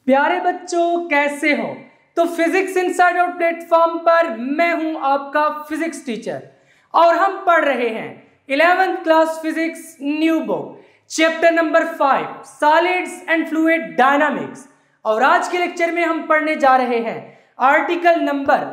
प्यारे बच्चों कैसे हो। तो फिजिक्स इनसाइड आउट प्लेटफॉर्म पर मैं हूं आपका फिजिक्स टीचर और हम पढ़ रहे हैं 11th class physics new book chapter number 5 solids and fluid dynamics. और आज के लेक्चर में हम पढ़ने जा रहे हैं article number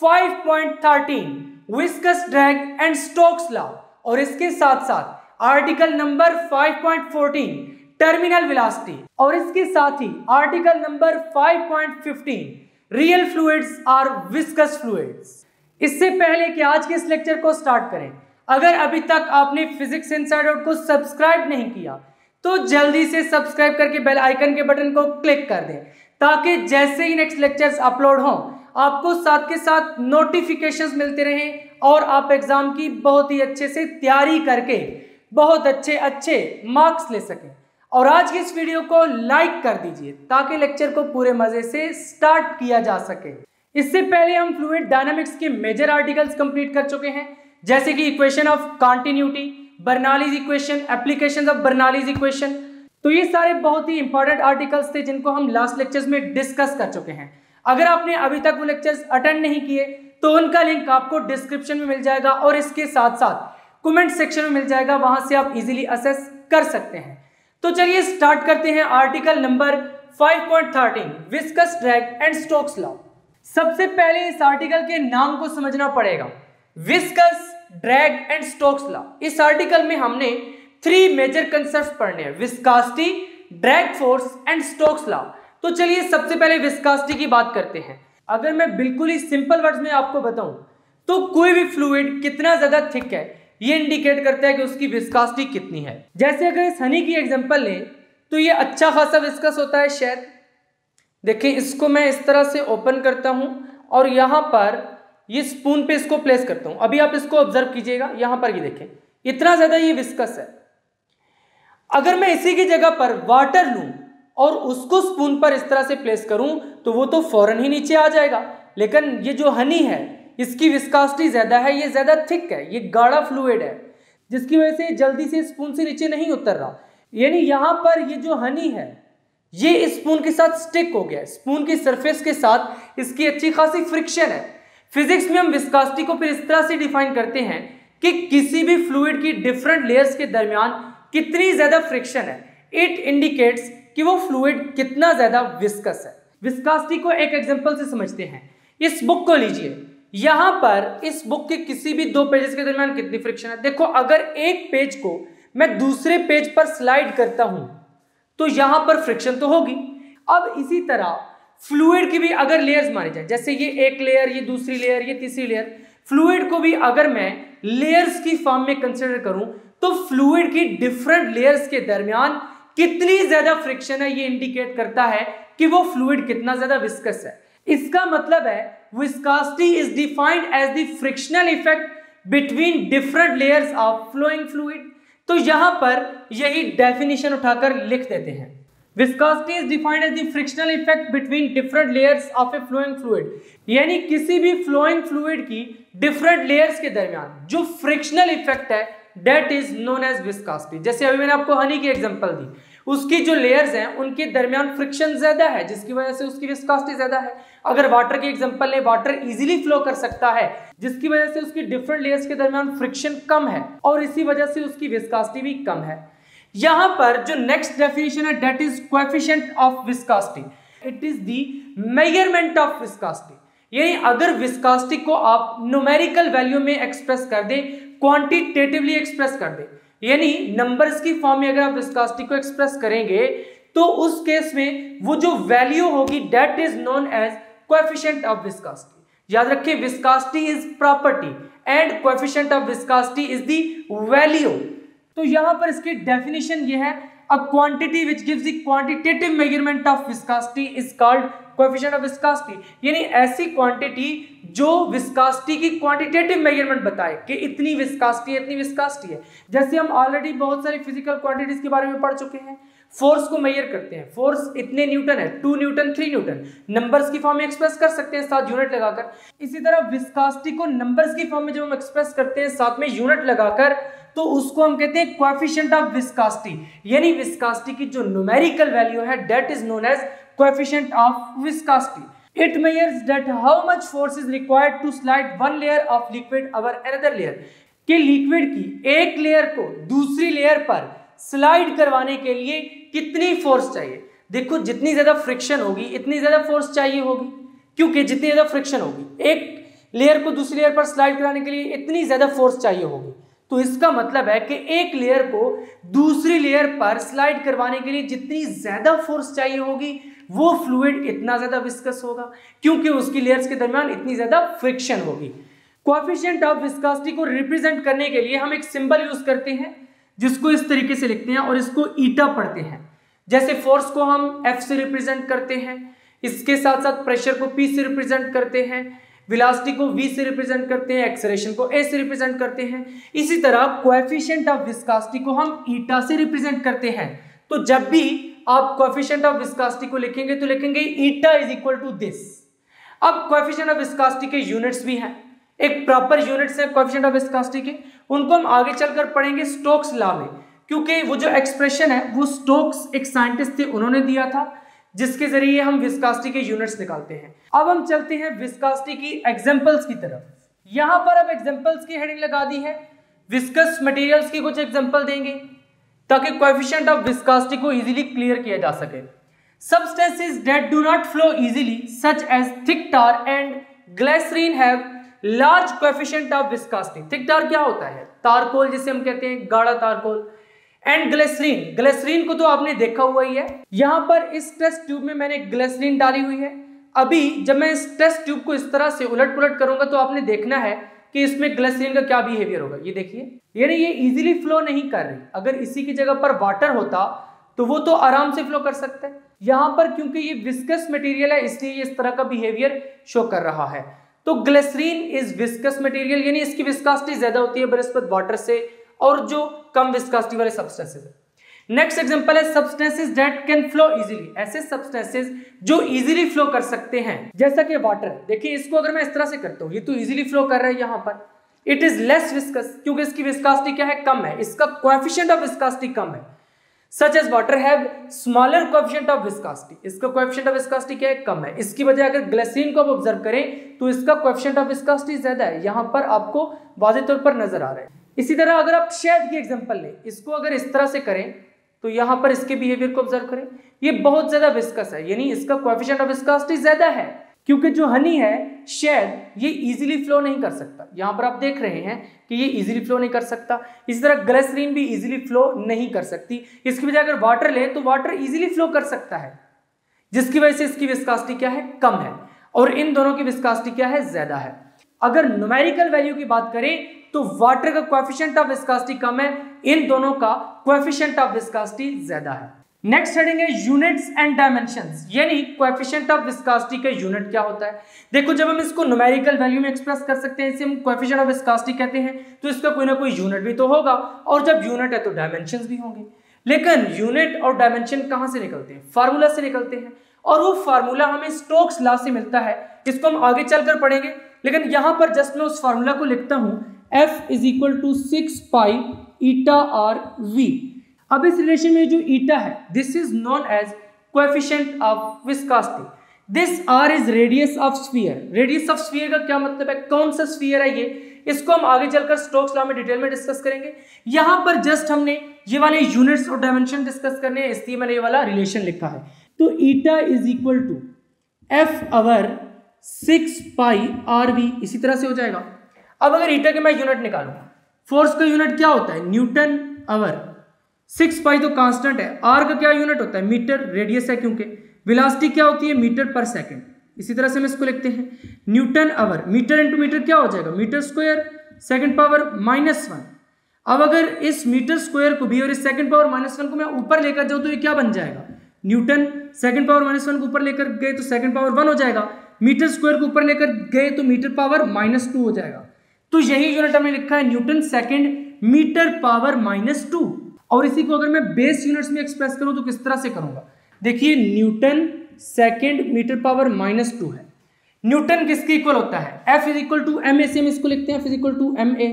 5.13 viscous drag and Stokes law और इसके साथ साथ आर्टिकल नंबर 5.14 टर्मिनल वेलोसिटी और इसके साथ ही आर्टिकल नंबर 5.15 रियल फ्लूइड्स और विस्कस फ्लूइड्स। इससे पहले कि आज के इस लेक्चर को स्टार्ट करें, अगर अभी तक आपने फिजिक्स इनसाइड आउट को सब्सक्राइब नहीं किया तो जल्दी से सब्सक्राइब करके बेल आइकन के बटन को क्लिक कर दें ताकि जैसे ही नेक्स्ट लेक्चर्स अपलोड हों आपको साथ के साथ नोटिफिकेशंस मिलते रहें और आप एग्जाम की बहुत ही अच्छे से तैयारी करके बहुत अच्छे मार्क्स ले सकें। और आज की इस वीडियो को लाइक कर दीजिए ताकि लेक्चर को पूरे मजे से स्टार्ट किया जा सके। इससे पहले हम फ्लूइड डायनामिक्स के मेजर आर्टिकल्स कंप्लीट कर चुके हैं, जैसे कि equation of continuity, Bernoulli's equation, applications of Bernoulli's equation. तो ये सारे बहुत ही इंपॉर्टेंट आर्टिकल्स थे जिनको हम लास्ट लेक्चर्स में डिस्कस कर चुके हैं। अगर आपने अभी तक वो लेक्चर्स अटेंड नहीं किए तो उनका लिंक आपको डिस्क्रिप्शन में मिल जाएगा और इसके साथ साथ कमेंट सेक्शन में मिल जाएगा, वहां से आप इजीली असेस कर सकते हैं। तो चलिए स्टार्ट करते हैं article number 5.13 viscous drag and Stokes law. सबसे पहले इस आर्टिकल के नाम को समझना पड़ेगा, viscous drag and Stokes law. इस आर्टिकल में हमने 3 मेजर कंसेप्ट पढ़ने हैं, viscosity, drag force and Stokes law. तो चलिए सबसे पहले विस्कोसिटी की बात करते हैं। अगर मैं बिल्कुल ही सिंपल वर्ड्स में आपको बताऊं तो कोई भी फ्लूइड कितना ज्यादा थिक है ये इंडिकेट करता है कि उसकी विस्कोसिटी कितनी है। जैसे अगर इस हनी की एग्जांपल लें तो ये अच्छा खासा विस्कस होता है शहद। देखिए इसको मैं इस तरह से ओपन करता हूं और यहां पर ये स्पून पे इसको प्लेस करता हूं। अभी आप इसको ऑब्जर्व कीजिएगा, यहां पर ये देखें इतना ज्यादा ये विस्कस है। अगर मैं इसी की जगह पर वाटर लूं और उसको स्पून पर इस तरह से प्लेस करूं तो वो तो फौरन ही नीचे आ जाएगा, लेकिन ये जो हनी है इसकी विस्कोसिटी ज्यादा है, ये ज्यादा थिक है, ये गाढ़ा फ्लूइड है जिसकी वजह से जल्दी से स्पून से नीचे नहीं उतर रहा। यानी यहां पर ये जो हनी है ये स्पून के साथ स्टिक हो गया, स्पून की सरफेस के साथ इसकी अच्छी खासी फ्रिक्शन है। फिजिक्स में हम विस्कोसिटी को फिर इस तरह से डिफाइन करते हैं कि किसी भी फ्लूइड की डिफरेंट लेयर्स के दरमियान कितनी ज्यादा फ्रिक्शन है। इट इंडिकेट्स कि वो फ्लूइड कितना ज्यादा विस्कस है। विस्कोसिटी को एक एग्जांपल से समझते हैं। इस बुक को लीजिए, यहां पर इस बुक के किसी भी 2 पेजेस के दरमियान कितनी फ्रिक्शन है। देखो अगर एक पेज को मैं दूसरे पेज पर स्लाइड करता हूं तो यहां पर फ्रिक्शन तो होगी। अब इसी तरह फ्लूइड की भी अगर लेयर्स मानी जाए, जैसे ये एक लेयर, ये दूसरी लेयर, ये तीसरी लेयर, फ्लूइड को भी अगर मैं लेयर्स की फॉर्म में कंसिडर करूं तो फ्लूइड की डिफरेंट लेयर्स के दरमियान कितनी ज्यादा फ्रिक्शन है ये इंडिकेट करता है कि वो फ्लूइड कितना ज्यादा विस्कस है। इसका मतलब है viscosity is defined as the frictional effect between different layers of flowing fluid। तो यहां पर यही डेफिनेशन उठाकर लिख देते हैं, viscosity is defined as the frictional effect between different layers of a flowing fluid। यानी किसी भी flowing fluid की different layers के दरमियान जो frictional effect है that is known as viscosity। जैसे अभी मैंने आपको हनी की एग्जांपल दी, उसकी जो लेयर्स हैं उनके दरमियान फ्रिक्शन ज्यादा है जिसकी वजह से उसकी विस्कोसिटी ज्यादा है। अगर वाटर की एग्जांपल ले, वाटर इजीली फ्लो कर सकता है जिसकी वजह से उसकी डिफरेंट लेयर्स के दरमियान फ्रिक्शन कम है और इसी वजह से उसकी विस्कोसिटी भी कम है। यहां पर जो नेक्स्ट डेफिनेशन है that is coefficient of viscosity. It is the measurement of viscosity. यानी अगर विस्कोसिटी को आप न्यूमेरिकल वैल्यू में एक्सप्रेस कर दे, क्वांटिटेटिवली एक्सप्रेस कर दे, यानी नंबर्स की फॉर्म में अगर आप विस्कोसिटी को एक्सप्रेस करेंगे तो उस केस में वो जो वैल्यू होगी that is known as coefficient of viscosity. याद रखिए viscosity is property and coefficient of viscosity is the value. तो यहां पर इसकी डेफिनेशन ये है, a quantity which gives the quantitative measurement of viscosity is called coefficient of viscosity. यानी ऐसी क्वांटिटी जो विस्कोसिटी की क्वांटिटेटिव मेजरमेंट बताए कि इतनी विस्कोसिटी है, इतनी विस्कोसिटी है। जैसे हम ऑलरेडी बहुत सारी फिजिकल क्वांटिटीज के बारे में पढ़ चुके हैं, फोर्स को मेजर करते हैं, फोर्स इतने न्यूटन है, 2 न्यूटन, 3 न्यूटन, नंबर्स की फॉर्म में एक्सप्रेस कर सकते हैं साथ यूनिट लगाकर। इसी तरह विस्कोसिटी को नंबर्स की फॉर्म में जब हम एक्सप्रेस करते हैं साथ में यूनिट लगाकर तो उसको हम कहते हैं कोएफिशिएंट ऑफ विस्कोसिटी। यानी विस्कोसिटी की जो न्यूमेरिकल वैल्यू है that is known as coefficient of viscosity. It measures that how much force is required to slide one layer of liquid over another layer. कि लिक्विड की एक layer को दूसरी layer पर स्लाइड करवाने के लिए कितनी फोर्स चाहिए। देखो जितनी ज्यादा फ्रिक्शन होगी इतनी ज्यादा फोर्स चाहिए होगी, क्योंकि जितनी ज्यादा फ्रिक्शन होगी एक लेयर को दूसरी लेयर पर स्लाइड कराने के लिए इतनी ज्यादा फोर्स चाहिए होगी। तो इसका मतलब है कि एक लेयर को दूसरी लेयर पर स्लाइड करवाने के लिए जितनी ज्यादा फोर्स चाहिए होगी वो फ्लूइड इतना ज्यादा विस्कस होगा, क्योंकि उसकी लेयर्स के दरमियान इतनी ज्यादा फ्रिक्शन होगी। कोएफिशिएंट ऑफ विस्कोसिटी को रिप्रेजेंट करने के लिए हम एक सिंबल यूज करते हैं जिसको इस तरीके से लिखते हैं और इसको ईटा पढ़ते हैं। जैसे फोर्स को हम F से रिप्रेजेंट करते हैं, इसके साथ साथ प्रेशर को P से रिप्रेजेंट करते हैं, वेलोसिटी को V से रिप्रेजेंट करते हैं, एक्सेलरेशन को A से रिप्रेजेंट करते हैं। इसी तरह कोएफिशिएंट ऑफ विस्कोसिटी को हम ईटा से रिप्रेजेंट करते हैं। तो जब भी आप कोएफिशिएंट ऑफ विस्कोसिटी को लिखेंगे तो लिखेंगे eta is equal to this. अब कोएफिशिएंट ऑफ विस्कोसिटी के यूनिट्स भी हैं, एक प्रॉपर यूनिट्स है कोएफिशिएंट ऑफ विस्कोसिटी के, उनको हम आगे चलकर पढ़ेंगे स्टोक्स लॉ में, क्योंकि वो जो एक्सप्रेशन है वो स्टोक्स एक साइंटिस्ट थे उन्होंने दिया था, जिसके जरिए हम विस्कोसिटी के यूनिट्स निकालते हैं। अब हम चलते हैं विस्कोसिटी की एग्जांपल्स की तरफ। यहां पर अब एग्जांपल्स की हेडिंग लगा दी है, विस्कस मटेरियल्स की कुछ एग्जांपल देंगे ताकि कोएफिशिएंट ऑफ विस्कोसिटी को इजीली क्लियर किया जा सके। Substances that do not flow easily such as thick tar and glycerine have large coefficient of viscosity. Thick tar क्या होता है? तारकोल जिसे हम कहते हैं, गाढ़ा तारकोल। एंड ग्लिसरीन, ग्लिसरीन को तो आपने देखा हुआ ही है। यहां पर इस टेस्ट ट्यूब में मैंने ग्लिसरीन डाली हुई है। अभी जब मैं इस टेस्ट ट्यूब को इस तरह से उलट पुलट करूंगा तो आपने देखना है कि इसमें ग्लिसरीन का क्या बिहेवियर होगा। ये देखिए, यानी ये इजीली फ्लो नहीं कर रही। अगर इसी की जगह पर वाटर होता तो वो तो आराम से फ्लो कर सकता है। यहां पर क्योंकि ये विस्कस मटेरियल है इसलिए ये इस तरह का बिहेवियर शो कर रहा है। तो ग्लिसरीन इज विस्कस मटेरियल, यानी इसकी विस्कोसिटी ज्यादा होती है बनस्पत वाटर से और जो कम विस्कोसिटी वाले सब्सटेंसेस है। नेक्स्ट एग्जांपल है substances that can flow easily. ऐसे सब्सटेंसेस जो इजीली फ्लो कर सकते हैं, जैसा कि वाटर। देखिए इसको अगर मैं इस तरह से करता हूं, ये तो इजीली फ्लो कर रहा है यहां पर। इट इज लेस विस्कस, क्योंकि इसकी विस्कोसिटी क्या है? कम है, इसका कोएफिशिएंट ऑफ विस्कोसिटी कम है। Such as water have smaller coefficient of viscosity, इसका coefficient of viscosity क्या है? कम है। इसकी वजह अगर ग्लिसरीन को आप ऑब्जर्व करें तो इसका coefficient of viscosity ज्यादा है, यहां पर आपको वाज़ेह तौर पर नजर आ रहा है। इसी तरह अगर आप शहद की एग्जांपल लें, इसको अगर इस तरह से करें तो यहां पर इसके बिहेवियर को ऑब्जर्व करें, ये बहुत ज्यादा विस्कस है, यानी इसका कोएफिशिएंट ऑफ विस्कोसिटी ज्यादा है, क्योंकि जो हनी है, शहद, ये इजीली फ्लो नहीं कर सकता। यहां पर आप देख रहे हैं कि ये इजीली फ्लो नहीं कर सकता। इसी तरह ग्लिसरीन भी इजीली फ्लो नहीं कर सकती। इसकी वजह अगर वाटर ले तो वाटर इजीली फ्लो कर सकता है, जिसकी वजह से इसकी विस्कोसिटी क्या है? कम है, और इन दोनों की विस्कोसिटी क्या है? ज्यादा है। अगर न्यूमेरिकल वैल्यू की बात करें तो वाटर का कोएफिशिएंट ऑफ विस्कोसिटी कम है, इन दोनों का कोएफिशिएंट ऑफ विस्कोसिटी ज्यादा है। नेक्स्ट हेडिंग है यूनिट्स एंड डायमेंशंस, यानी कोएफिशिएंट ऑफ विस्कोसिटी का यूनिट क्या होता है। देखो जब हम इसको न्यूमेरिकल वैल्यू में एक्सप्रेस कर सकते हैं, इसे हम कोएफिशिएंट ऑफ विस्कोसिटी कहते हैं, तो इसका कोई ना कोई यूनिट भी तो होगा, और जब यूनिट है तो डायमेंशंस भी होंगे। लेकिन यूनिट और डायमेंशन कहां से निकलते हैं? फार्मूला से निकलते हैं, और वो फार्मूला हमें स्टोक्स लॉ से मिलता है। इसको हम आगे चलकर पढ़ेंगे, लेकिन यहां पर जस्ट मैं उस फार्मूला को लिखता हूं, F is equal to 6 pi eta R V. अब इस रिलेशन में जो ईटा है, this is known as coefficient of viscosity. This R is radius of sphere. Radius of sphere का क्या मतलब है? कौन सा स्फीयर है ये? इसको हम आगे चलकर स्टोक्स लॉ में डिटेल में डिस्कस करेंगे। यहां पर जस्ट हमने ये वाले यूनिट्स और डायमेंशन डिस्कस करने हैं, इसलिए मैंने ये वाला रिलेशन लिखा है। तो eta is equal to F over 6 pi R V, इसी तरह से हो जाएगा। अब अगर ईटा के मैं यूनिट निकालूं, फोर्स का यूनिट क्या होता है? Newton our. 6 पाई तो कांस्टेंट है। आर का क्या यूनिट होता है? मीटर, रेडियस है क्योंकि। वेलोसिटी क्या होती है? Metre per second. इसी तरह से हम इसको लिखते हैं newton over. Metre into metre क्या हो जाएगा? Metre square second power -1। अब अगर इस मीटर स्क्वायर को भी और इस सेकंड पावर -1 को मैं ऊपर लेकर जाऊं तो ये क्या बन जाएगा? न्यूटन सेकंड पावर -1 को ऊपर लेकर गए तो सेकंड पावर 1 हो जाएगा। मीटर स्क्वायर को ऊपर लेकर गए तो मीटर पावर -2 हो जाएगा। तो यही यूनिट हमने लिखा है, न्यूटन सेकंड मीटर पावर -2। और इसी को अगर मैं बेस यूनिट्स में एक्सप्रेस करूं तो किस तरह से करूंगा? देखिए न्यूटन सेकंड मीटर पावर -2 है। न्यूटन किसके इक्वल होता है? F is equal to ma से हम इसको लिखते हैं, F is equal to ma।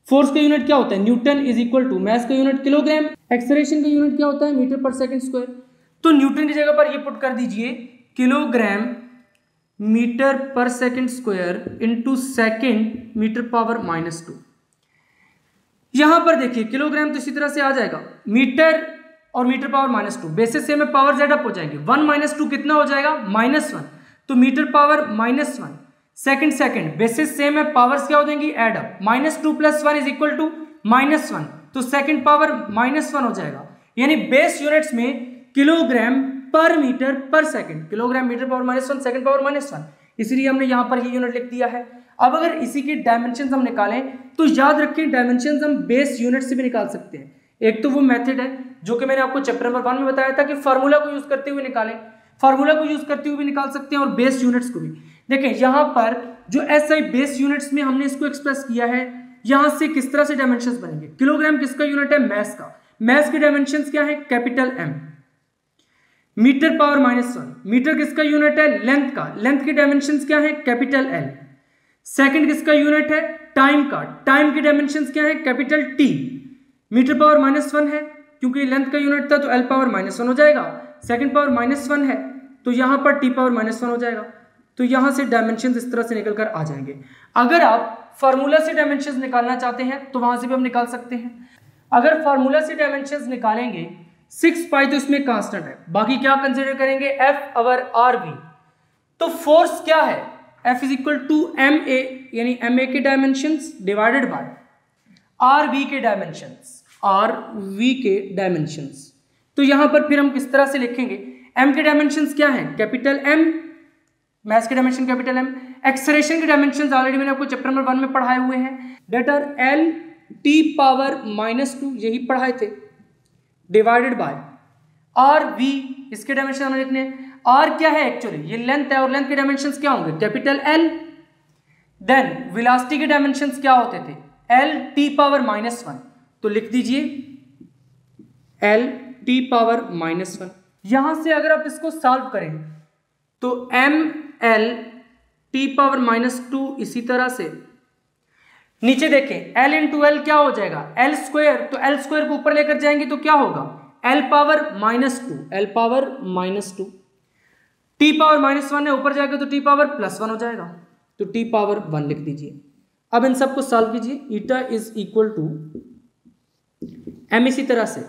Force का यूनिट क्या होता है? Newton is equal to, mass का यूनिट किलोग्राम, एक्सेलरेशन का यूनिट क्या होता है? Metre per second square. तो न्यूटन की जगह पर ये पुट कर दीजिए kilogram metre per second square into second metre power -2। यहां पर देखिए किलोग्राम तो इसी तरह से आ जाएगा, मीटर और मीटर पावर -2 बेसिस से में पावर जेड अप हो जाएंगे, 1 - 2 कितना हो जाएगा -1, तो मीटर पावर -1 सेकंड बेसिस से में पावर्स क्या हो जाएंगी ऐड अप, -2 + 1 = -1, तो सेकंड पावर -1 हो जाएगा, यानी बेस यूनिट्स में kilogram per metre per second, kilogram metre power -1 second power -1, इसलिए हमने यहां पर ये यूनिट लिख दिया है। अब अगर इसी की डायमेंशंस हम निकालें तो याद रखें डायमेंशंस हम बेस यूनिट से भी निकाल सकते हैं। एक तो वो मेथड है जो कि मैंने आपको चैप्टर नंबर 1 में बताया था कि फार्मूला को यूज करते हुए निकालें, फार्मूला को यूज करते हुए भी निकाल सकते हैं और बेस यूनिट्स को भी। देखें यहां पर जो एसआई बेस यूनिट्स में हमने इसको एक्सप्रेस किया है, यहां से किस तरह से डायमेंशंस बनेंगे। किलोग्राम किसका यूनिट है, मैस का, मैस की डायमेंशंस क्या है, capital M. Metre power -1, metre किसका यूनिट है, लेंथ का, लेंथ की डायमेंशंस क्या है, कैपिटल एल। सेकंड किसका यूनिट है, टाइम का, टाइम की डायमेंशंस क्या है, कैपिटल टी। मीटर पावर -1 है क्योंकि लेंथ का यूनिट था तो एल पावर -1 हो जाएगा, सेकंड पावर -1 है तो यहां पर टी पावर -1 हो जाएगा, तो यहां से डायमेंशंस इस तरह से निकल कर आ जाएंगे। अगर आप फार्मूला से डायमेंशंस निकालना चाहते हैं तो वहां से भी हम निकाल सकते हैं। अगर फार्मूला से डायमेंशंस निकालेंगे 6 पाई तो इसमें कांस्टेंट है, बाकी क्या कंसीडर करेंगे, एफ अवर आर वी। तो फोर्स क्या है, F = ma, यानी ma के डायमेंशंस डिवाइडेड बाय rv के डायमेंशंस, rv के डायमेंशंस। तो यहां पर फिर हम किस तरह से लिखेंगे, m के डायमेंशंस क्या है, कैपिटल M, मैस के डायमेंशन कैपिटल M, एक्सेलरेशन के डायमेंशंस ऑलरेडी मैंने आपको चैप्टर नंबर 1 में पढ़ाए हुए हैं, डेटर L t पावर -2 यही पढ़ाए थे, डिवाइडेड बाय rv, इसके डायमेंशन हमें लिखने हैं। r क्या है एक्चुअली, ये लेंथ है और लेंथ के डायमेंशंस क्या होंगे, कैपिटल L। देन वेलोसिटी के डायमेंशंस क्या होते थे, L t पावर -1, तो लिख दीजिए L t पावर -1। यहां से अगर आप इसको सॉल्व करें तो m L t पावर -2 इसी तरह से नीचे देखें L × L क्या हो जाएगा, L², तो L² को ऊपर लेकर जाएंगे तो क्या होगा, L power -2, L power -2, t power -1 है, ऊपर जाएगा तो t पावर +1 हो जाएगा, तो t पावर 1 लिख दीजिए। अब इन सबको सॉल्व कीजिए, ईटा = m, इसी तरह से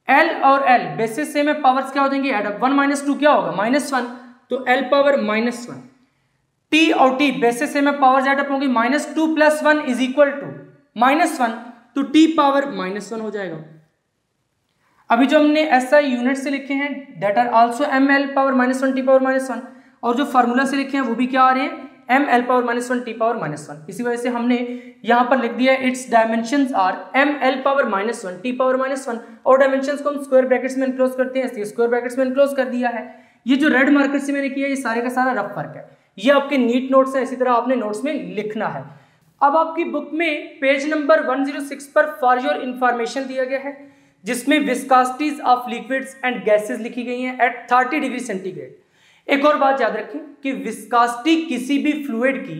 L और L बेसिस से में पावर्स क्या हो जाएंगे ऐड अप, 1 - 2 क्या होगा -1, तो L पावर -1, t और t बेसिस से में पावर्स ऐड अप होंगी, -2 + 1 = -1, तो t पावर -1 हो जाएगा। अभी जो हमने SI यूनिट से लिखे हैं that are also ml power -1 t power -1, और जो फार्मूला से लिखे हैं वो भी क्या आ रहे हैं, ml पावर -1 t पावर -1। इसी वजह से हमने यहां पर लिख दिया its dimensions are ml power -1 t power -1, और डायमेंशंस को हम स्क्वायर ब्रैकेट्स में एनक्लोज करते हैं, इसलिए स्क्वायर ब्रैकेट्स में एनक्लोज कर दिया है। ये जो रेड मार्कर से मैंने किया ये सारे का सारा रफ वर्क है, ये आपके नीट नोट्स है, इसी तरह आपने नोट्स में लिखना है। अब आपकी बुक में पेज नंबर 106 पर फॉर योर इंफॉर्मेशन दिया गया है जिसमें विस्कोसिटीज ऑफ लिक्विड्स एंड गैसेस लिखी गई हैं एट 30 डिग्री सेंटीग्रेड। एक और बात याद रखें कि विस्कोसिटी किसी भी फ्लूइड की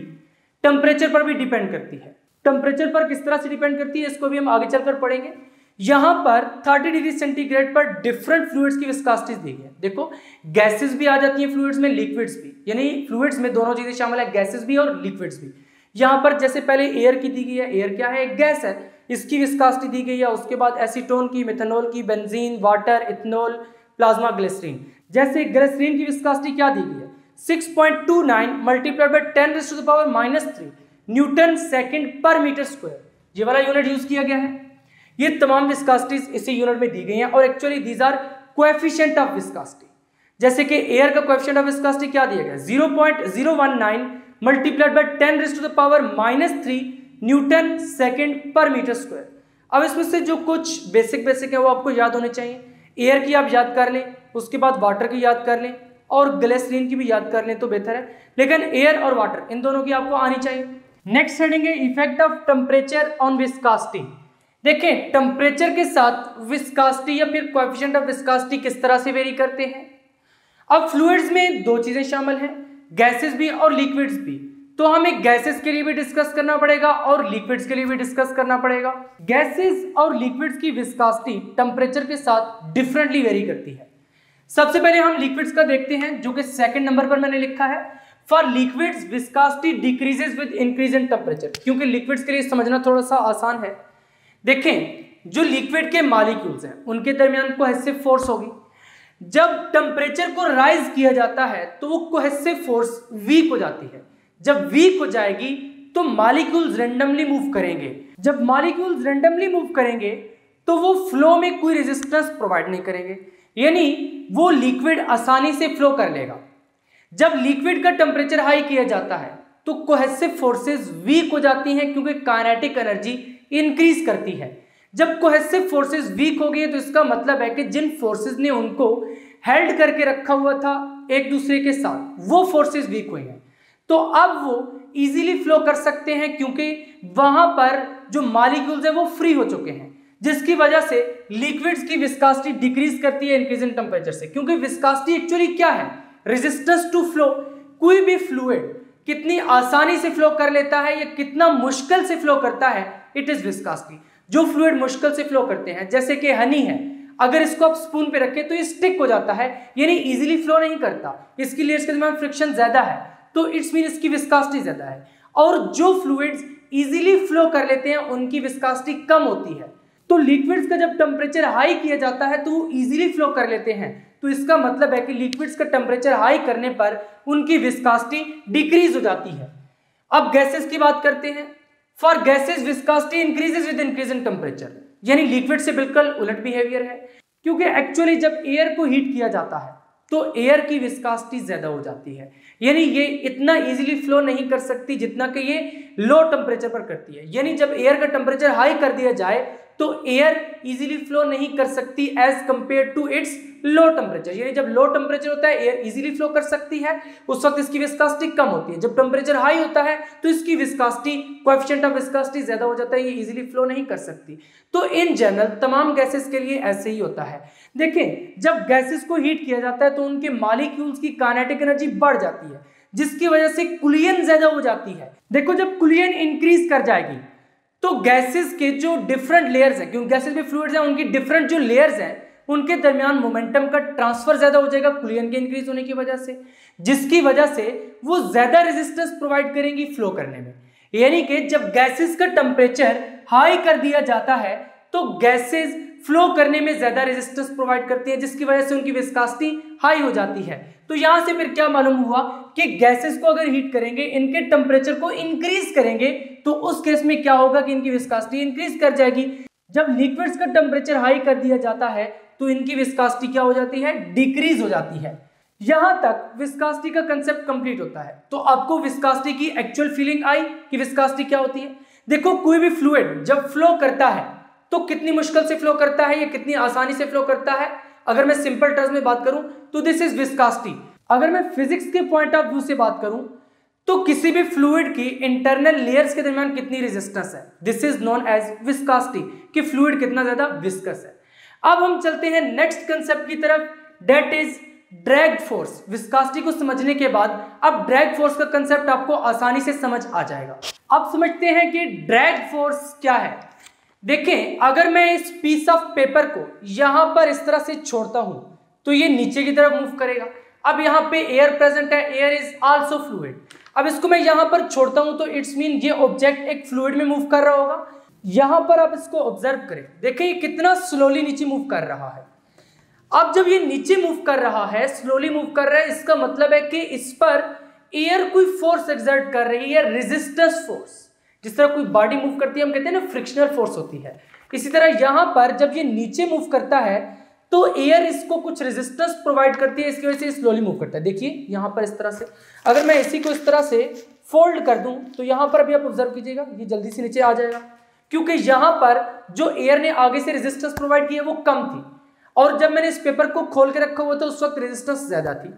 टेम्परेचर पर भी डिपेंड करती है। टेम्परेचर पर किस तरह से डिपेंड करती है इसको भी हम आगे चलकर पढ़ेंगे। यहां पर 30 डिग्री सेंटीग्रेड पर डिफरेंट फ्लूइड्स की विस्कोसिटीज दी गई है। देखो गैसेस भी आ जाती है फ्लूइड्स में, लिक्विड्स भी, यानी फ्लूइड्स में दोनों चीजें शामिल है, गैसेस भी और लिक्विड्स भी। यहां पर जैसे पहले एयर की दी गई है, एयर क्या है, एक गैस है, इसकी विस्कोसिटी दी गई है। उसके बाद एसीटोन की, मेथनॉल की, benzene, water, ethanol, plasma, glycerine. जैसे ग्लिसरीन की विस्कोसिटी क्या दी गई है, 6.29 multiplied by 10⁻³ newton second per metre square, ये वाला यूनिट यूज किया गया है। ये तमाम विस्कोसिटीज इसी यूनिट में दी गई हैं और actually these are coefficient of viscosity. जैसे कि एयर का कोएफिशिएंट ऑफ विस्कोसिटी क्या दिया गया, 0.019 multiplied by 10⁻³ newton second per metre square. अब इसमें से जो कुछ बेसिक है वो आपको याद होने चाहिए। एयर की आप याद कर लें, उसके बाद वाटर की याद कर लें और ग्लिसरीन की भी याद कर लें तो बेहतर है, लेकिन एयर और वाटर इन दोनों की आपको आनी चाहिए। नेक्स्ट हेडिंग है effect of temperature on viscosity. देखें टेम्परेचर के साथ विस्कोसिटी या फिर कोएफिशिएंट ऑफ विस्कोसिटी किस तरह से वेरी करते हैं। अब फ्लूइड्स में दो चीजें शामिल हैं, गैसेस भी और लिक्विड्स भी, तो हमें गैसेस के लिए भी डिस्कस करना पड़ेगा और लिक्विड्स के लिए भी डिस्कस करना पड़ेगा। गैसेस और लिक्विड्स की विस्कोसिटी टेम्परेचर के साथ डिफरेंटली वेरी करती है। सबसे पहले हम लिक्विड्स का देखते हैं, जो कि सेकंड नंबर पर मैंने लिखा है, for liquids viscosity decreases with increase in temperature, क्योंकि लिक्विड्स के लिए समझना थोड़ा सा आसान है। देखें, जो लिक्विड के मॉलिक्यूल्स हैं उनके दरमियान कोहेसिव फोर्स होगी। जब टेम्परेचर को राइज किया जाता है तो वो कोहेसिव फोर्स वीक हो जाती है। जब वीक हो जाएगी तो मॉलिक्यूल्स रैंडमली मूव करेंगे। जब मॉलिक्यूल्स रैंडमली मूव करेंगे तो वो फ्लो में कोई रेजिस्टेंस प्रोवाइड नहीं करेंगे, यानी वो लिक्विड आसानी से फ्लो कर लेगा। जब लिक्विड का टेम्परेचर हाई किया जाता है तो कोहेसिव फोर्सेस वीक हो जाती हैं, क्योंकि काइनेटिक एनर्जी इंक्रीज करती है। जब कोहेसिव फोर्सेस वीक हो गई तो इसका मतलब है कि जिन फोर्सेस ने उनको हेल्ड करके रखा हुआ था एक दूसरे के साथ, वो फोर्सेस वीक हुई हैं, तो अब वो इजीली फ्लो कर सकते हैं, क्योंकि वहां पर जो मॉलिक्यूल्स है वो फ्री हो चुके हैं, जिसकी वजह से लिक्विड्स की विस्कोसिटी डिक्रीज करती है इंक्रीज इन टेम्परेचर से। क्योंकि विस्कोसिटी एक्चुअली क्या है? Resistance to flow. कोई भी फ्लूइड कितनी आसानी से फ्लो कर लेता है या कितना मुश्किल से फ्लो करता है, इट इज विस्कोसिटी। जो फ्लूइड मुश्किल से फ्लो करते हैं, जैसे कि हनी है, अगर इसको आप स्पून पे रखें तो ये स्टिक हो जाता है, यानी इजीली फ्लो नहीं करता, इसकी लेयर्स के दरमियान फ्रिक्शन ज्यादा है, तो इट्स मीन इसकी विस्कोसिटी ज्यादा है। और जो फ्लूइड्स इजीली फ्लो कर लेते हैं उनकी विस्कोसिटी कम होती है। तो लिक्विड्स का जब टेम्परेचर हाई किया जाता है तो वो इजीली फ्लो कर लेते हैं, तो इसका मतलब है कि लिक्विड्स का टेम्परेचर हाई करने पर उनकी विस्कोसिटी डिक्रीज हो जाती है। अब गैसेस की बात करते हैं। For gases viscosity increases with increase in temperature, यानी लिक्विड से बिल्कुल उलट बिहेवियर है, क्योंकि एक्चुअली जब एयर को हीट किया जाता है तो एयर की विस्कोसिटी ज्यादा हो जाती है, यानी ये इतना इजीली फ्लो नहीं कर सकती जितना कि ये लो टेम्परेचर पर करती है। यानी जब एयर का टेम्परेचर हाई कर दिया जाए तो एयर इजीली फ्लो नहीं कर सकती as compared to its low temperature, यानी जब लो टेम्परेचर होता है एयर इजीली फ्लो कर सकती है, उस वक्त इसकी विस्कोसिटी कम होती है। जब टेम्परेचर हाई होता है तो इसकी विस्कोसिटी, कोएफिशिएंट ऑफ विस्कोसिटी ज्यादा हो जाता है, ये इजीली फ्लो नहीं कर सकती। तो इन जनरल तमाम गैसेस के लिए ऐसे ही होता है। देखें, जब गैसेस को हीट किया जाता है तो उनके मॉलिक्यूल्स की काइनेटिक एनर्जी बढ़ जाती है, जिसकी वजह से कुलियन ज्यादा हो जाती है। देखो, जब कुलियन इंक्रीज कर जाएगी तो गैसेस के जो डिफरेंट लेयर्स हैं, क्योंकि गैसेस में फ्लूइड्स हैं, उनकी डिफरेंट जो लेयर्स हैं उनके दरमियान मोमेंटम का ट्रांसफर ज्यादा हो जाएगा कुलियन के इंक्रीज होने की वजह से, जिसकी वजह से वो ज्यादा रेजिस्टेंस प्रोवाइड करेंगी फ्लो करने में। यानी कि जब गैसेस का टेम्परेचर हाई कर दिया जाता है तो गैसेस फ्लो करने में ज्यादा रेजिस्टेंस प्रोवाइड करती है, जिसकी वजह से उनकी विस्कोसिटी हाई हो जाती है। तो यहां से फिर क्या मालूम हुआ कि गैसेस को अगर हीट करेंगे, इनके टेम्परेचर को इंक्रीज करेंगे, तो उस केस में क्या होगा कि इनकी विस्कोसिटी इंक्रीज कर जाएगी। जब लिक्विड्स का टेम्परेचर हाई कर दिया जाता है तो इनकी विस्कोसिटी क्या हो जाती है? डिक्रीज हो जाती है। यहां तक विस्कोसिटी का कंसेप्ट कंप्लीट होता है। तो आपको विस्कोसिटी की एक्चुअल फीलिंग आई कि विस्कोसिटी क्या होती है। देखो, कोई भी फ्लूइड जब फ्लो करता है तो कितनी मुश्किल से फ्लो करता है या कितनी आसानी से फ्लो करता है। अगर मैं सिंपल टर्म्स में बात करूं तो दिस इज विस्कोसिटी। अगर मैं फिजिक्स के पॉइंट ऑफ व्यू से बात करूं तो किसी भी फ्लूइड की इंटरनल लेयर्स के दरमियान कितनी रेजिस्टेंस है, this is known as viscosity, कि फ्लूइड कितना ज्यादा विस्कस है। अब हम चलते हैं नेक्स्ट कंसेप्ट की तरफ, that is drag force. Viscosity को समझने के बाद अब ड्रैग फोर्स का कंसेप्ट आपको आसानी से समझ आ जाएगा। अब समझते हैं कि ड्रैग फोर्स क्या है। देखें, अगर मैं इस पीस ऑफ पेपर को यहां पर इस तरह से छोड़ता हूं तो ये नीचे की तरफ मूव करेगा। अब यहां पे एयर प्रेजेंट है, एयर इज आल्सो फ्लूइड। अब इसको मैं यहां पर छोड़ता हूं तो इट्स मीन ये ऑब्जेक्ट एक फ्लूइड में मूव कर रहा होगा। यहां पर आप इसको ऑब्जर्व करें, देखिए ये कितना स्लोली नीचे मूव कर रहा है। अब जब ये नीचे मूव कर रहा है, स्लोली मूव कर रहा है, इसका मतलब है कि इस पर एयर कोई फोर्स एक्सर्ट कर रही है, रेजिस्टेंस फोर्स। जिस तरह कोई बॉडी मूव करती है हम कहते हैं ना फ्रिक्शनल फोर्स होती है, इसी तरह यहां पर जब ये नीचे मूव करता है तो एयर इसको कुछ रेजिस्टेंस प्रोवाइड करती है, इसकी वजह से स्लोली मूव करता है। देखिए यहां पर इस तरह से, अगर मैं इसी को इस तरह से फोल्ड कर दूं तो यहां पर भी आप ऑब्जर्व कीजिएगा ये जल्दी से नीचे आ जाएगा, क्योंकि यहां पर जो एयर ने आगे से रेजिस्टेंस प्रोवाइड की है वो कम थी, और जब मैंने इस पेपर को खोल के रखा हुआ था उस वक्त रेजिस्टेंस ज्यादा थी।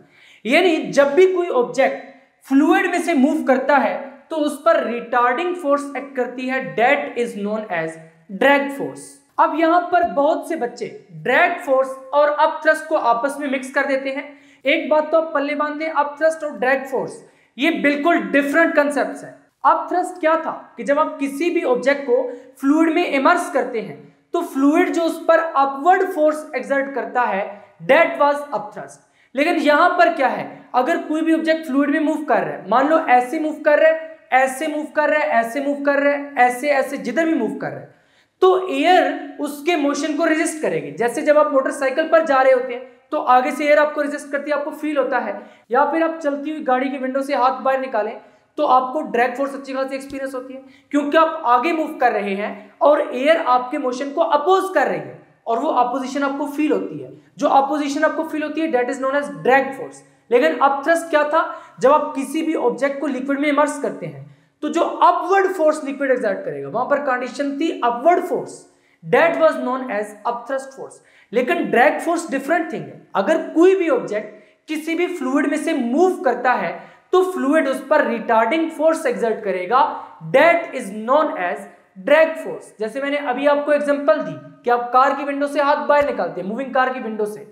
यानी जब भी कोई ऑब्जेक्ट फ्लूइड में से मूव करता है तो उस पर रिटार्डिंग फोर्स एक्ट करती है, that is known as drag force. अब यहां पर बहुत से बच्चे ड्रैग फोर्स और अपथ्रस्ट को आपस में मिक्स कर देते हैं। एक बात तो आप पल्ले बांध दें, अपथ्रस्ट और ड्रैग फोर्स ये बिल्कुल डिफरेंट कंसेप्ट्स हैं। अपथ्रस्ट क्या था कि जब आप किसी भी ऑब्जेक्ट को फ्लूइड में इमर्स करते हैं तो फ्लूइड जो उस पर अपवर्ड फोर्स एक्सर्ट करता है दैट वाज अपथ्रस्ट। लेकिन यहां पर क्या है, अगर कोई भी ऑब्जेक्ट फ्लूइड में मूव कर रहा है, मान लो ऐसे मूव कर रहा है, ऐसे मूव कर रहा है, ऐसे मूव कर रहा है, ऐसे ऐसे जिधर भी मूव कर रहा है, तो एयर उसके मोशन को रेजिस्ट करेगी। जैसे जब आप मोटरसाइकिल पर जा रहे होते हैं तो आगे से एयर आपको रेजिस्ट करती है, आपको फील होता है। या फिर आप चलती हुई गाड़ी की विंडो से हाथ बाहर निकालें तो आपको ड्रैग फोर्स अच्छी खासी एक्सपीरियंस होती है, क्योंकि आप आगे मूव कर रहे हैं और एयर आपके मोशन को अपोज कर रही है और वो अपोजिशन आपको फील होती है। जो अपोजिशन आपको फील होती है that is known as drag force. लेकिन अपथ्रस्ट क्या था, जब आप किसी भी ऑब्जेक्ट को लिक्विड में इमर्स करते हैं तो जो अपवर्ड फोर्स लिक्विड एक्सर्ट करेगा, वहां पर कंडीशन थी upward force, that was known as upthrust force. लेकिन ड्रैग फोर्स डिफरेंट थिंग है। अगर कोई भी ऑब्जेक्ट किसी भी फ्लूइड में से मूव करता है तो फ्लूइड उस पर रिटार्डिंग फोर्स एक्सर्ट करेगा, that is known as drag force. जैसे मैंने अभी आपको एग्जांपल दी कि आप कार की विंडो से हाथ बाहर निकालते हैं, मूविंग कार की विंडो से,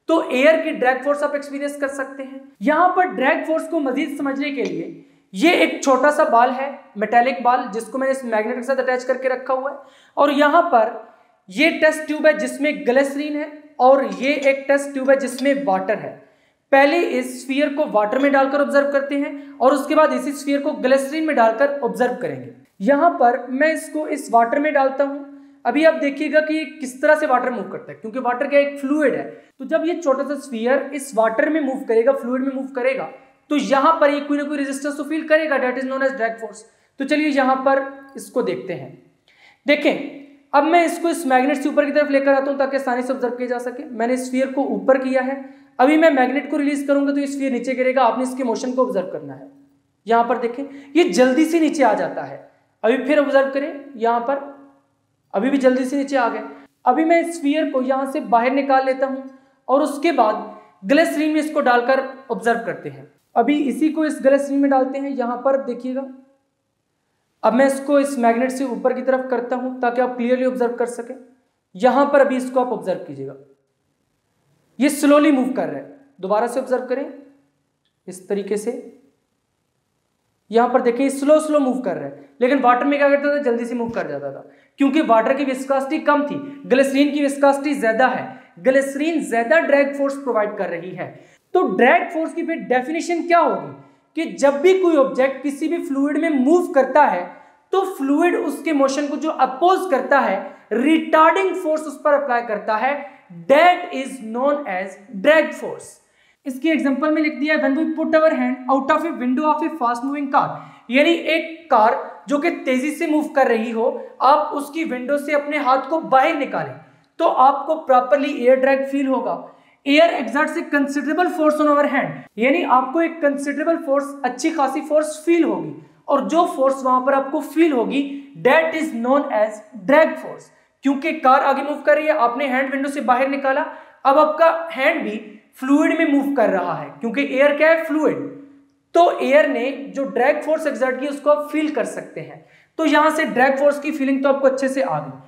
तो एयर की ड्रैग फोर्स आप एक्सपीरियंस कर सकते हैं। यहां पर ड्रैग फोर्स को मजीद समझने के लिए ये एक छोटा सा बाल है, मेटेलिक बाल, जिसको मैंने इस मैग्नेट के साथ अटैच करके रखा हुआ है, और यहां पर ये टेस्ट ट्यूब है जिसमें ग्लिसरीन है और ये एक टेस्ट ट्यूब है जिसमें वाटर है। पहले इस स्फीयर को वाटर में डालकर ऑब्जर्व करते हैं और उसके बाद इसी स्फीयर को ग्लिसरीन में डालकर ऑब्जर्व करेंगे। यहां पर मैं इसको इस वाटर में डालता हूं। अभी आप देखिएगा कि किस तरह से वाटर मूव करता है, क्योंकि वाटर क्या एक फ्लूइड है। तो जब ये छोटा सा स्फीयर इस वाटर में मूव करेगा, फ्लूइड में मूव करेगा, तो यहां पर ये कोई ना कोई रेजिस्टेंस तो फील करेगा, that is known as drag force. तो चलिए यहां पर इसको देखते हैं। देखें, अब मैं इसको इस मैग्नेट से ऊपर की तरफ लेकर आता हूं ताकि आसानी से ऑब्जर्व किया जा सके। मैंने स्फीयर को ऊपर किया है, अभी मैं मैग्नेट को रिलीज करूंगा तो ये स्फीयर नीचे गिरेगा। आपने इसके मोशन को ऑब्जर्व करना है। यहां पर देखें, ये जल्दी से नीचे आ जाता है। अभी फिर ऑब्जर्व करें, यहां पर अभी भी जल्दी से नीचे आ गए। अभी मैं स्फीयर को यहां से बाहर निकाल लेता हूं और उसके बाद ग्लिसरीन में इसको डालकर ऑब्जर्व करते हैं। अभी इसी को इस ग्लिसरीन में डालते हैं। यहां पर देखिएगा, अब मैं इसको इस मैग्नेट से ऊपर की तरफ करता हूं ताकि आप क्लियरली ऑब्जर्व कर सकें। यहां पर अभी इसको आप ऑब्जर्व कीजिएगा, ये स्लोली मूव कर रहा है। दोबारा से ऑब्जर्व करें इस तरीके से। यहां पर देखिए स्लो स्लो मूव कर रहा है, लेकिन वाटर में क्या करता था, जल्दी से मूव कर जाता था, क्योंकि वाटर की विस्कोसिटी कम थी, ग्लिसरीन की विस्कोसिटी ज्यादा है। ग्लिसरीन ज्यादा ड्रैग फोर्स प्रोवाइड कर रही है। तो ड्रैग फोर्स की फिर डेफिनेशन क्या होगी कि जब भी कोई ऑब्जेक्ट किसी भी फ्लूइड में मूव करता है तो फ्लूइड उसके मोशन को जो अपोज करता है, रिटार्डिंग फोर्स उस पर अप्लाई करता है, that is known as drag force. इसकी एग्जांपल में लिख दिया है, when we put our hand out of a window of a fast moving car, यानी एक कार जो कि तेजी से मूव कर रही हो, आप उसकी विंडो से अपने हाथ को बाहर निकालें तो आपको प्रॉपर्ली एयर ड्रैग फील होगा। Air exerts a considerable force on our hand, यानी आपको एक कंसिडरेबल फोर्स, अच्छी खासी फोर्स फील होगी, और जो फोर्स वहां पर आपको फील होगी that is known as drag force. क्योंकि कार आगे मूव कर रही है, आपने हैंड विंडो से बाहर निकाला, अब आपका हैंड भी फ्लूइड में मूव कर रहा है, क्योंकि एयर क्या है, फ्लूइड। तो एयर ने जो ड्रैग फोर्स एक्सर्ट की उसको आप फील कर सकते हैं। तो यहां से ड्रैग फोर्स की फीलिंग तो आपको अच्छे से आ गई।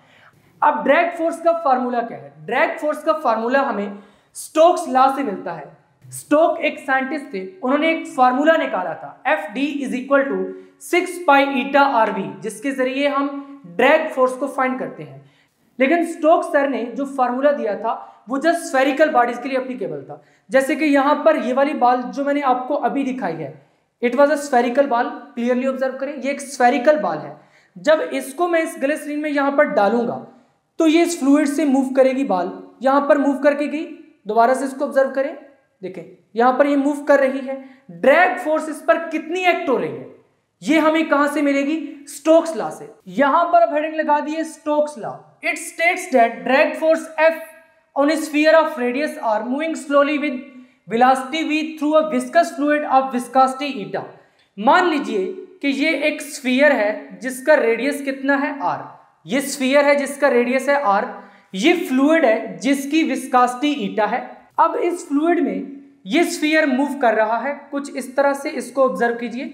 अब ड्रैग फोर्स का फार्मूला क्या है? ड्रैग फोर्स का फार्मूला हमें स्टोक्स लॉ से मिलता है। स्टोक एक साइंटिस्ट थे, उन्होंने एक फार्मूला निकाला था, Fd is equal to 6 pi eta RV, जिसके जरिए हम ड्रैग फोर्स को फाइंड करते हैं। लेकिन स्टोक सर ने जो फार्मूला दिया था वो जस्ट स्फेरिकल बॉडीज के लिए एप्लीकेबल था। जैसे कि यहां पर ये वाली बॉल जो मैंने आपको अभी दिखाई है, it was a spherical ball. Clearly observe करें, ये एक स्फेरिकल बॉल है। जब इसको मैं इस ग्लिसरीन में यहां पर डालूंगा तो ये इस फ्लूइड से मूव करेगी बॉल, यहां पर मूव करके गई। दोबारा से इसको ऑब्जर्व करें, देखें यहां पर ये मूव कर रही है। ड्रैग फोर्स इस पर कितनी एक्ट हो रही है, ये हमें कहां से मिलेगी? स्टोक्स लॉ से। यहां पर अब हेडिंग लगा दी है Stokes law. It states that drag force F on a sphere of radius r moving slowly with velocity v through a viscous fluid of viscosity eta। मान लीजिए कि ये एक स्फीयर है जिसका रेडियस कितना है r, ये स्फीयर है जिसका रेडियस है r, ये फ्लूइड है जिसकी विस्कोसिटी ईटा है। अब इस फ्लूइड में ये स्फीयर मूव कर रहा है कुछ इस तरह से, इसको ऑब्जर्व कीजिए।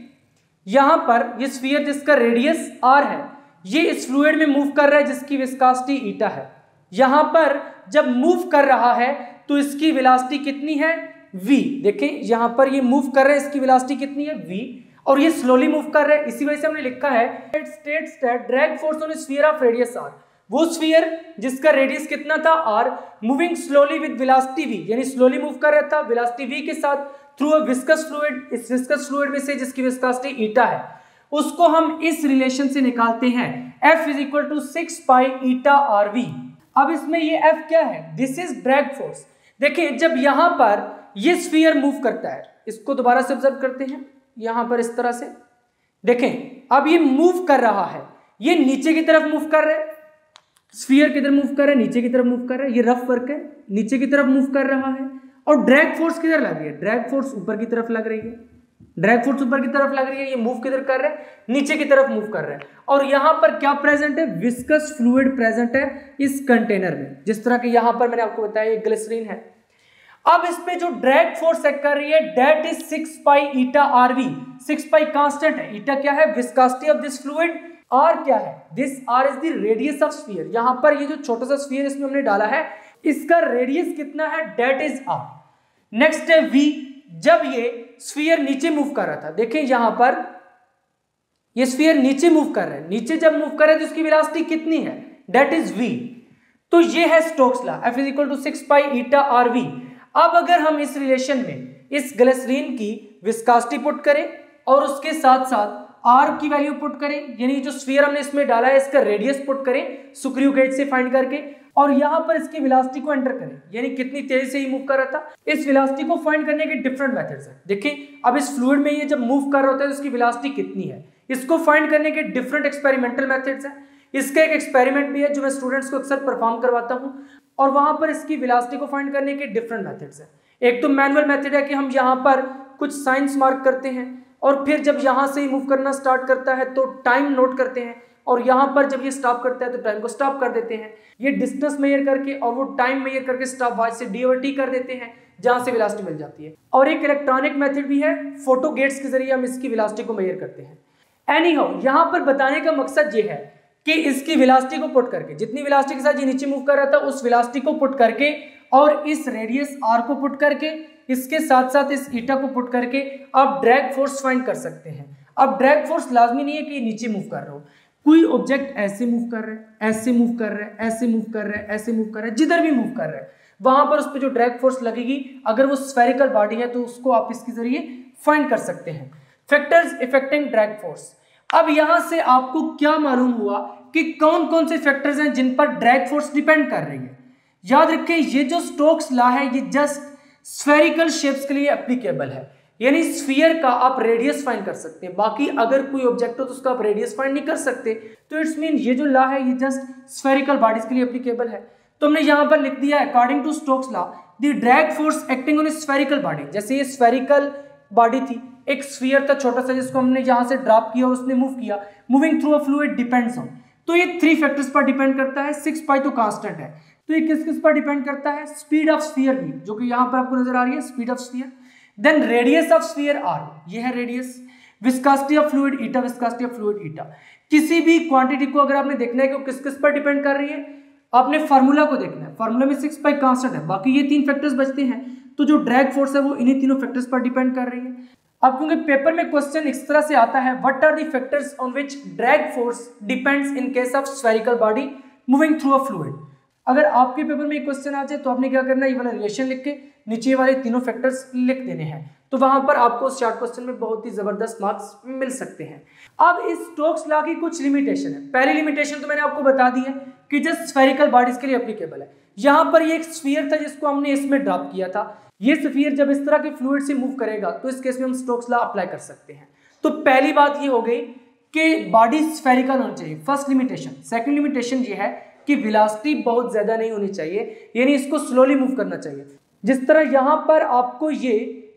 यहां पर ये स्फीयर जिसका रेडियस r है, ये इस फ्लूइड में मूव कर रहा है जिसकी विस्कोसिटी ईटा है। यहां पर जब मूव कर रहा है तो इसकी वेलोसिटी कितनी है? v। देखें यहां पर ये मूव कर रहा है, इसकी वेलोसिटी कितनी है? v, और ये स्लोली मूव कर रहा है। इसी वजह से हमने लिखा है it states that drag force on A sphere of radius r। वो स्फीयर जिसका रेडियस कितना था r, moving slowly with velocity v, यानी स्लोली मूव कर रहा था वेलोसिटी v के साथ थ्रू अ विस्कस फ्लूइड। इस विस्कस फ्लूइड में से जिसकी विस्कोसिटी ईटा है उसको हम इस रिलेशन से निकालते हैं F is equal to 6 pi eta RV। अब इसमें ये F क्या है? This is drag force. देखिए जब यहां पर ये स्फीयर मूव करता है, इसको दोबारा से ऑब्जर्व करते हैं यहां पर इस तरह से, देखें अब ये मूव कर रहा है, ये नीचे की तरफ मूव कर रहा है, स्फीयर किधर मूव कर रहा है? नीचे की तरफ मूव कर रहा है, ये रफ वर्क है, नीचे की तरफ मूव कर रहा है। और ड्रैग फोर्स किधर लग रही है? ड्रैग फोर्स ऊपर की तरफ लग रही है, ड्रैग फोर्स ऊपर की तरफ लग रही है, ये मूव किधर कर रहा है? नीचे की तरफ मूव कर रहा है। और यहां पर क्या प्रेजेंट है? विस्कस फ्लूइड प्रेजेंट है इस कंटेनर में, जिस तरह के यहां पर मैंने आपको बताया ये ग्लिसरीन है। अब इस पे जो ड्रैग फोर्स एक्ट कर रही है that is 6 pi eta RV। 6 pi constant है, ईटा क्या है? Viscosity of this fluid, R क्या है? This R is the radius of sphere. यहां पर ये जो छोटा सा स्फीयर इसमें हमने डाला है इसका रेडियस कितना है? That is R। नेक्स्ट है V। जब ये स्फीयर नीचे मूव कर रहा था, देखिए यहां पर ये स्फीयर नीचे मूव कर रहा है, नीचे जब मूव कर रहा है तो उसकी वेलोसिटी कितनी है? That is V। तो ये है Stokes law, F is equal to 6 pi eta RV। अब अगर हम इस रिलेशन में इस ग्लिसरीन की विस्कोसिटी पुट करें और उसके साथ साथ R की वैल्यू पुट करें, यानी जो स्फीयर हमने इसमें डाला है इसका रेडियस पुट करें स्क्रू गेज से फाइंड करके, और यहां पर इसकी वेलोसिटी को एंटर करें, यानी कितनी तेजी से ये मूव कर रहा था। इस वेलोसिटी को फाइंड करने के डिफरेंट मेथड्स हैं। देखिए अब इस फ्लूइड में ये जब मूव कर रहा होता है तो इसकी वेलोसिटी कितनी है, इसको फाइंड करने के डिफरेंट एक्सपेरिमेंटल मेथड्स हैं। इसका एक एक्सपेरिमेंट भी है जो मैं स्टूडेंट्स को अक्सर परफॉर्म करवाता हूं, और वहां पर इसकी वेलोसिटी को फाइंड करने के डिफरेंट मेथड्स हैं। एक तो मैनुअल मेथड है कि हम यहाँ पर कुछ साइंस मार्क करते हैं और फिर जब यहाँ से मूव करना स्टार्ट करता है तो टाइम नोट करते हैं, और यहाँ पर जब ये स्टॉप करता है तो टाइम को स्टॉप कर देते हैं। ये डिस्टेंस मेजर करके और वो टाइम मेजर करके स्टॉप वॉच से D और T कर देते हैं जहाँ से वेलोसिटी मिल जाती है। और एक इलेक्ट्रॉनिक मेथड भी है, फोटो गेट्स के जरिए हम इसकी वेलोसिटी को मेजर करते हैं। एनीहाउ यहाँ पर बताने का मकसद ये है कि इसकी वेलोसिटी को पुट करके, जितनी वेलोसिटी के साथ ये नीचे मूव कर रहा था उस वेलोसिटी को पुट करके और इस रेडियस R को पुट करके, इसके साथ साथ इस ईटा को पुट करके आप ड्रैग फोर्स फाइंड कर सकते हैं। अब ड्रैग फोर्स लाजमी नहीं है कि नीचे मूव कर रहा हो, कोई ऑब्जेक्ट ऐसे मूव कर रहा है, ऐसे मूव कर रहा है, ऐसे मूव कर रहा है, ऐसे मूव कर रहा है, जिधर भी मूव कर रहा है वहां पर उस पर जो ड्रैग फोर्स लगेगी, अगर वो स्फेरिकल बॉडी है तो उसको आप इसके जरिए फाइंड कर सकते हैं। Factors affecting drag force. अब यहां से आपको क्या मालूम हुआ कि कौन कौन से फैक्टर्स हैं जिन पर ड्रैग फोर्स डिपेंड कर रही है। याद रखें ये जो स्टोक्स लॉ है ये जस्ट स्फेरिकल शेप्स के लिए एप्लीकेबल है, यानी स्फीयर का आप रेडियस फाइंड कर सकते हैं, बाकी अगर कोई ऑब्जेक्ट हो तो उसका आप रेडियस फाइंड नहीं कर सकते। तो इट्स मीन ये जो लॉ है ये जस्ट स्फेरिकल बॉडीज के लिए एप्लीकेबल है। तो हमने यहां पर लिख दिया according to Stokes law the drag force acting on a spherical body. जैसे ये स्फेरिकल बॉडी थी, एक स्फीयर था छोटा सा जिसको हमने यहां से ड्रॉप किया और उसने मूव किया, moving through a fluid depends on, तो ये 3 फैक्टर्स पर डिपेंड करता है। 6 पाई तो कांस्टेंट है, तो ये किस किस पर डिपेंड करता है? स्पीड ऑफ स्फीयर भी, जो कि यहां पर आपको नजर आ रही है speed of sphere, then radius of sphere R, ये है radius, viscosity of fluid eta, viscosity of fluid eta. किसी भी क्वांटिटी को अगर आपने देखना है कि वो किस किस पर डिपेंड कर रही है, आपने फार्मूला को देखना है, फार्मूला में 6 पाई कांस्टेंट है, बाकी ये 3 फैक्टर्स बचते हैं, तो जो ड्रैग फोर्स है वो इन्हीं तीनों फैक्टर्स पर डिपेंड कर रही है। अब क्योंकि पेपर में क्वेश्चन इस तरह से आता है, what are the factors on which drag force depends in case of spherical body moving through a fluid. अगर आपके पेपर में एक क्वेश्चन आ जाए तो आपने क्या करना है, ये वाला रिलेशन लिख के नीचे वाले तीनों फैक्टर्स लिख देने हैं, तो वहां पर आपको उस शॉर्ट क्वेश्चन में बहुत ही जबरदस्त मार्क्स मिल सकते हैं। अब इस स्टोक्स लॉ की कुछ लिमिटेशन है। पहली लिमिटेशन तो मैंने आपको बता दी है कि जस्ट स्फेरिकल बॉडीज के लिए एप्लीकेबल है। यहां पर ये एक स्फीयर था जिसको हमने इसमें ड्रॉप किया था, ये स्फीयर जब इस तरह के फ्लूइड से मूव करेगा तो इस केस में हम स्टोक्स लॉ अप्लाई कर सकते हैं। तो पहली बात ये हो गई कि बॉडी स्फेरिकल होनी चाहिए, फर्स्ट लिमिटेशन। सेकंड लिमिटेशन ये है कि वेलोसिटी बहुत ज्यादा नहीं होनी चाहिए, यानी इसको स्लोली मूव करना चाहिए। जिस तरह यहां पर आपको ये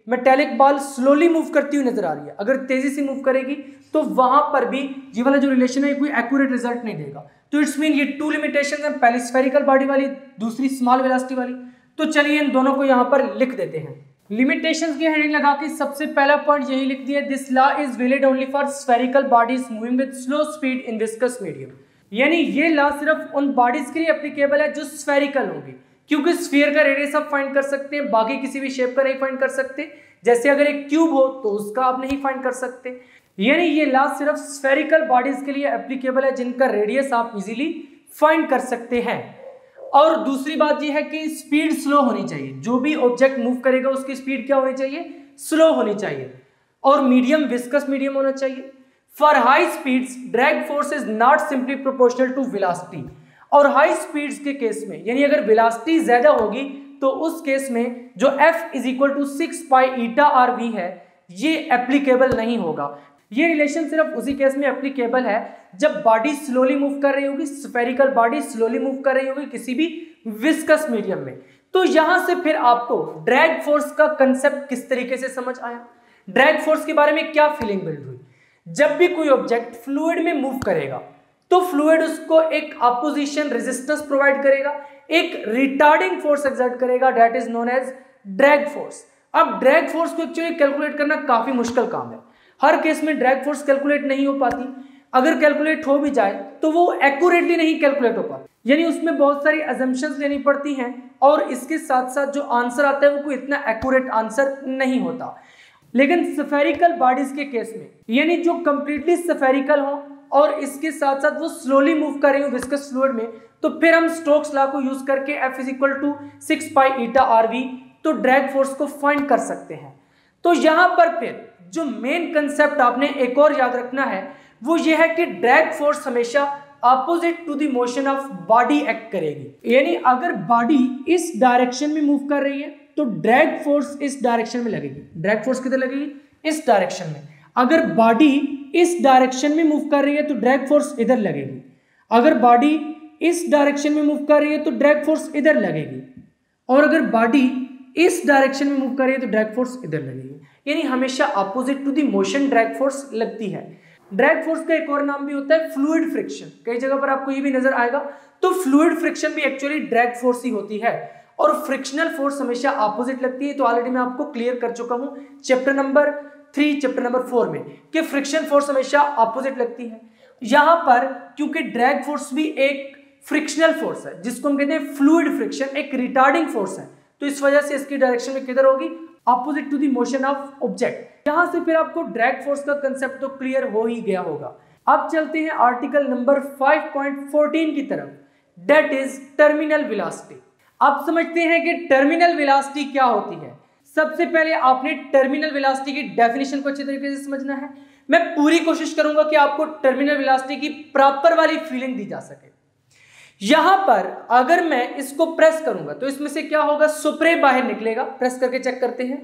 मेटेलिक बॉल स्लोली मूव करती हुई नजर आ रही है, अगर तेजी से मूव करेगी तो वहां पर भी ये वाला जो रिलेशन है कोई एक्यूरेट रिजल्ट नहीं देगा। तो इट्स मीन ये 2 लिमिटेशंस हैं, पहली स्फेरिकल बॉडी वाली, दूसरी स्मॉल वेलोसिटी वाली। तो चलिए इन दोनों को यहाँ पर लिख देते हैं। लिमिटेशंस की हेडिंग लगा के सबसे पहला पॉइंट यही लिख दिया, this law is valid only for spherical bodies moving with slow speed in viscous medium, यानी ये लॉ सिर्फ उन बॉडीज के लिए एप्लीकेबल है जो स्फेरिकल होंगी, क्योंकि स्फीयर का रेडियस आप फाइंड कर सकते हैं, बाकी किसी भी शेप का नहीं फाइंड कर सकते। जैसे अगर एक क्यूब हो तो उसका आप नहीं फाइंड कर सकते, यानी ये लॉ सिर्फ स्फेरिकल बॉडीज के लिए एप्लीकेबल है जिनका रेडियस आप इजीली फाइंड कर सकते हैं। और दूसरी बात यह है कि स्पीड स्लो होनी चाहिए, जो भी ऑब्जेक्ट मूव करेगा उसकी स्पीड क्या होनी चाहिए, स्लो होनी चाहिए, और मीडियम विस्कस मीडियम होना चाहिए। For high speeds drag force is not simply proportional to velocity. और हाई स्पीड्स के केस में, यानी अगर वेलोसिटी ज्यादा होगी तो उस केस में जो F is equal to 6 pi eta R V है, ये एप्लीकेबल नहीं होगा। ये रिलेशन सिर्फ उसी केस में एप्लीकेबल है जब बॉडी स्लोली मूव कर रही होगी, स्फेरिकल बॉडी स्लोली मूव कर रही होगी किसी भी विस्कस मीडियम में। तो यहां से फिर आपको ड्रैग फोर्स का कंसेप्ट किस तरीके से समझ आया, ड्रैग फोर्स के बारे में क्या फीलिंग बिल्ड हुई। जब भी कोई ऑब्जेक्ट फ्लूइड में मूव करेगा तो फ्लूइड उसको एक अपोजिशन रेजिस्टेंस प्रोवाइड करेगा, एक रिटार्डिंग फोर्स एक्सर्ट करेगा, that is known as drag force. अब ड्रैग फोर्स को एक्चुअली कैलकुलेट करना काफी मुश्किल काम है, हर केस में ड्रैग फोर्स कैलकुलेट नहीं हो पाती, अगर कैलकुलेट हो भी जाए तो वो एक्यूरेटली नहीं कैलकुलेट हो पाती, यानी उसमें बहुत सारी अजम्पशंस लेनी पड़ती हैं और इसके साथ साथ जो आंसर आता है वो कोई इतना एक्यूरेट आंसर नहीं होता। लेकिन स्फेरिकल बॉडीज के केस में, यानी जो कंप्लीटली स्फेरिकल हो और इसके साथ साथ वो स्लोली मूव कर रही हो विस्कस फ्लूइड में, तो फिर हम स्टोक्स लॉ को यूज करके F is equal to 6 pi eta R V तो ड्रैग फोर्स को फाइंड कर सकते हैं। तो यहां पर फिर जो मेन कंसेप्ट आपने एक और याद रखना है वो ये है कि ड्रैग फोर्स हमेशा opposite to the motion of body act करेगी, यानी अगर बॉडी इस डायरेक्शन में मूव कर रही है तो ड्रैग फोर्स इस डायरेक्शन में लगेगी। ड्रैग फोर्स किधर लगेगी, इस डायरेक्शन में। अगर बॉडी इस डायरेक्शन में मूव कर रही है तो ड्रैग फोर्स इधर लगेगी, अगर बॉडी इस डायरेक्शन में मूव कर रही है तो ड्रैग फोर्स इधर लगेगी, और अगर बॉडी इस डायरेक्शन में मूव कर रही है तो ड्रैग फोर्स इधर लगेगी, यानी हमेशा opposite to the motion drag force लगती है। ड्रैग फोर्स का एक और नाम भी होता है फ्लूइड फ्रिक्शन, कई जगह पर आपको ये भी नजर आएगा। तो फ्लूइड फ्रिक्शन भी एक्चुअली ड्रैग फोर्स ही होती है और फ्रिक्शनल फोर्स हमेशा अपोजिट लगती है। तो ऑलरेडी मैं आपको क्लियर कर चुका हूं चैप्टर नंबर 3 चैप्टर नंबर 4 में कि फ्रिक्शन फोर्स हमेशा अपोजिट लगती है। यहां पर क्योंकि ड्रैग फोर्स भी एक फ्रिक्शनल फोर्स है जिसको हम कहते हैं फ्लूइड फ्रिक्शन, एक रिटार्डिंग फोर्स है, तो इस वजह से इसकी डायरेक्शन में किधर होगी, opposite to the motion of object. यहां से फिर आपको ड्रैग फोर्स का कंसेप्ट तो क्लियर हो ही गया होगा। अब चलते हैं आर्टिकल नंबर 5.14 की तरफ, दैट इज टर्मिनल वेलोसिटी। आप समझते हैं कि टर्मिनल वेलोसिटी क्या होती है। सबसे पहले आपने टर्मिनल वेलोसिटी की डेफिनेशन को अच्छे तरीके से समझना है। मैं पूरी कोशिश करूंगा कि आपको टर्मिनल वेलोसिटी की प्रॉपर वाली फीलिंग दी जा सके। यहां पर अगर मैं इसको प्रेस करूंगा तो इसमें से क्या होगा, स्प्रे बाहर निकलेगा। प्रेस करके चेक करते हैं,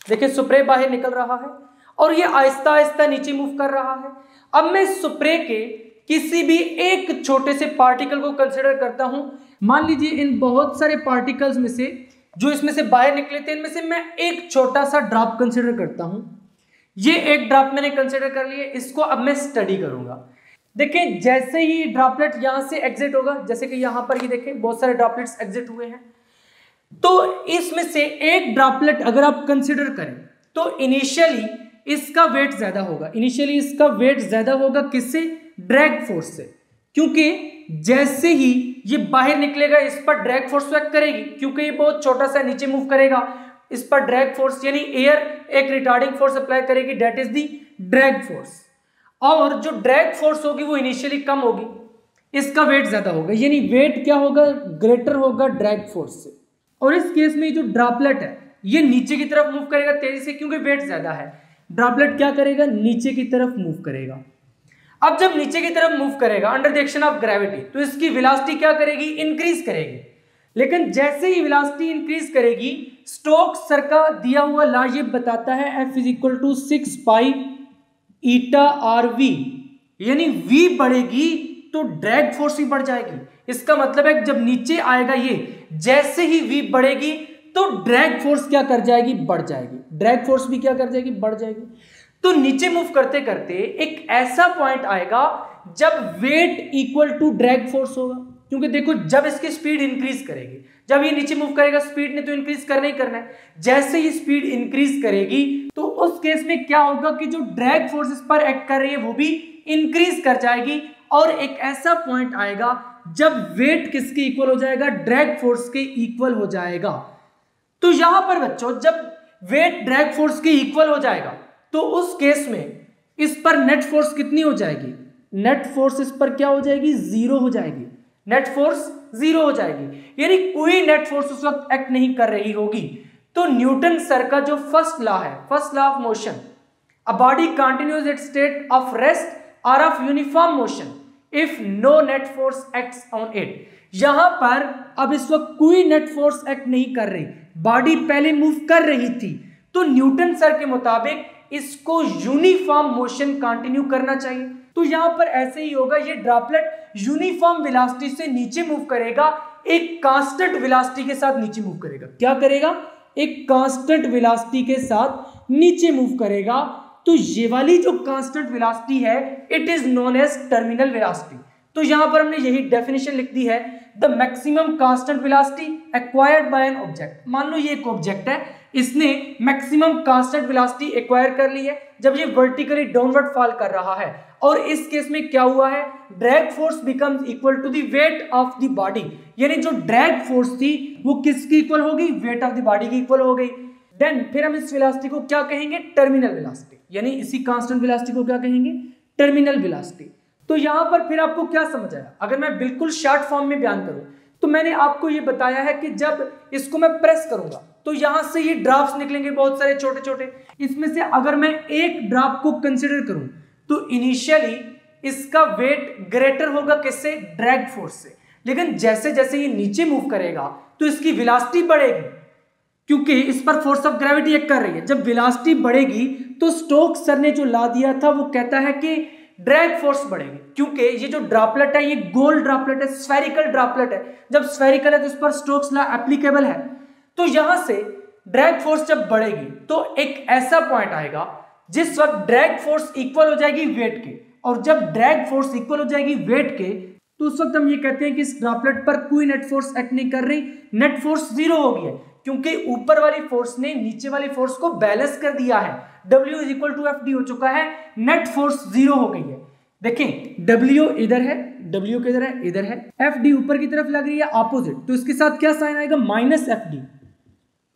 देखिए स्प्रे बाहर निकल रहा है और ये आहिस्ता आहिस्ता नीचे मूव कर रहा है। अब मैं स्प्रे के किसी भी एक छोटे से पार्टिकल को कंसिडर करता हूं। मान लीजिए इन बहुत सारे पार्टिकल्स में से जो इसमें से बाहर निकले थे, इनमें से मैं एक छोटा सा ड्रॉप कंसिडर करता हूं। ये एक ड्रॉप मैंने कंसिडर कर लिया, इसको अब मैं स्टडी करूंगा। देखिए जैसे ही ड्रॉपलेट यहां से एग्जिट होगा, जैसे कि यहां पर ही देखें बहुत सारे ड्रॉपलेट्स एग्जिट हुए हैं, तो इसमें से एक ड्रॉपलेट अगर आप कंसिडर करें तो इनिशियली इसका वेट ज्यादा होगा। इनिशियली इसका वेट ज्यादा होगा किससे, ड्रैग फोर्स से, क्योंकि जैसे ही ये बाहर निकलेगा इस पर ड्रैग फोर्स एक्ट करेगी, क्योंकि ये बहुत छोटा सा नीचे मूव करेगा, इस पर ड्रैग फोर्स यानी एयर एक रिटार्डिंग फोर्स अप्लाई करेगी, that is the drag force. और जो ड्रैग फोर्स होगी वो इनिशियली कम होगी, इसका वेट ज्यादा होगा, यानी वेट क्या होगा, ग्रेटर होगा ड्रैग फोर्स से। और इस केस में जो ड्रॉपलेट है ये नीचे की तरफ मूव करेगा तेजी से, क्योंकि वेट ज्यादा है। ड्रॉपलेट क्या करेगा, नीचे की तरफ मूव करेगा। अब जब नीचे की तरफ मूव करेगा under the action of gravity, तो इसकी वेलोसिटी क्या करेगी, इंक्रीज करेगी। लेकिन जैसे ही वेलोसिटी इंक्रीज करेगी, स्टोक्स सर का दिया हुआ लॉ ये बताता है F is equal to 6 pi eta R V, यानी V बढ़ेगी तो ड्रैग फोर्स भी बढ़ जाएगी। इसका मतलब है जब नीचे आएगा ये, जैसे ही V बढ़ेगी तो ड्रैग फोर्स क्या कर जाएगी, बढ़ जाएगी। ड्रैग फोर्स भी क्या कर जाएगी, बढ़ जाएगी। तो नीचे मूव करते करते एक ऐसा पॉइंट आएगा जब weight equal to drag force होगा, क्योंकि देखो जब इसकी स्पीड इंक्रीज करेगी, जब ये नीचे मूव करेगा स्पीड ने तो इंक्रीज करना ही करना है, जैसे ही स्पीड इंक्रीज करेगी तो उस केस में क्या होगा कि जो ड्रैग फोर्स इस पर एक्ट कर रही है वो भी इंक्रीज कर जाएगी, और एक ऐसा पॉइंट आएगा जब वेट किसके इक्वल हो जाएगा, ड्रैग फोर्स के इक्वल हो जाएगा। तो यहां पर बच्चों जब वेट ड्रैग फोर्स के इक्वल हो जाएगा तो उस केस में इस पर नेट फोर्स कितनी हो जाएगी, नेट फोर्स इस पर क्या हो जाएगी, जीरो हो जाएगी, नेट फोर्स जीरो हो जाएगी, यानी कोई नेट फोर्स उस वक्त एक्ट नहीं कर रही होगी। तो न्यूटन सर का जो फर्स्ट लॉ है, first law of motion, a body continues its state of rest or of uniform motion if no net force acts on it. यहां पर अब इस वक्त कोई नेट फोर्स एक्ट नहीं कर रही, बॉडी पहले मूव कर रही थी, तो न्यूटन सर के मुताबिक इसको यूनिफॉर्म मोशन कंटिन्यू करना चाहिए। तो यहां पर ऐसे ही होगा, ये ड्रॉपलेट यूनिफॉर्म वेलोसिटी से नीचे मूव करेगा, एक कांस्टेंट वेलोसिटी के साथ नीचे मूव करेगा। क्या करेगा, एक कांस्टेंट वेलोसिटी के साथ नीचे मूव करेगा। तो ये वाली जो कांस्टेंट वेलोसिटी है, it is known as terminal velocity. तो यहां पर हमने यही डेफिनेशन लिख दी है, the maximum constant velocity acquired by an object. मान लो ये एक ऑब्जेक्ट है, इसने मैक्सिमम कांस्टेंट वेलोसिटी एक्वायर कर ली है जब ये वर्टिकली डाउनवर्ड फॉल कर रहा है, और इस केस में क्या हुआ है, drag force becomes equal to the weight of the body, यानी जो ड्रैग फोर्स थी वो किसकी इक्वल हो गई, वेट ऑफ द बॉडी की इक्वल हो गई। देन फिर हम इस वेलोसिटी को क्या कहेंगे, टर्मिनल वेलोसिटी, यानी इसी कांस्टेंट वेलोसिटी को क्या कहेंगे, टर्मिनल वेलोसिटी। तो यहां पर फिर आपको क्या समझ आया, अगर मैं बिल्कुल शॉर्ट फॉर्म में बयान करूं तो मैंने आपको ये बताया है कि जब इसको मैं प्रेस करूंगा तो यहां से ये ड्रॉप्स निकलेंगे बहुत सारे छोटे छोटे, इसमें से अगर मैं एक ड्रॉप को कंसीडर करूं तो इनिशियली इसका वेट ग्रेटर होगा किससे, ड्रैग फोर्स से, लेकिन जैसे जैसे ये नीचे मूव करेगा तो इसकी वेलोसिटी बढ़ेगी, क्योंकि इस पर फोर्स ऑफ ग्रेविटी एक्ट कर रही है। जब वेलोसिटी बढ़ेगी तो स्टोक्स सर ने जो ला दिया था वो कहता है कि ड्रैग फोर्स बढ़ेगी, क्योंकि ये जो ड्रॉपलेट है ये गोल ड्रॉपलेट है, स्फेरिकल ड्रॉपलेट है। जब स्फेरिकल है तो इस पर स्टोक्स लॉ एप्लीकेबल है। तो यहां से ड्रैग फोर्स जब बढ़ेगी तो एक ऐसा पॉइंट आएगा जिस वक्त ड्रैग फोर्स इक्वल हो जाएगी वेट के, और जब ड्रैग फोर्स इक्वल हो जाएगी वेट के तो उस वक्त हम ये कहते हैं कि इस ड्रॉपलेट पर कोई नेट फोर्स एक्ट नहीं कर रही, नेट फोर्स जीरो हो गई है, क्योंकि ऊपर वाली फोर्स ने नीचे वाली फोर्स को बैलेंस कर दिया है। W is equal to FD हो चुका है, नेट फोर्स जीरो हो गई है। देखें W इधर है, W किधर है, इधर है, FD ऊपर की तरफ लग रही है ऑपोजिट, तो इसके साथ क्या साइन आएगा, माइनस FD।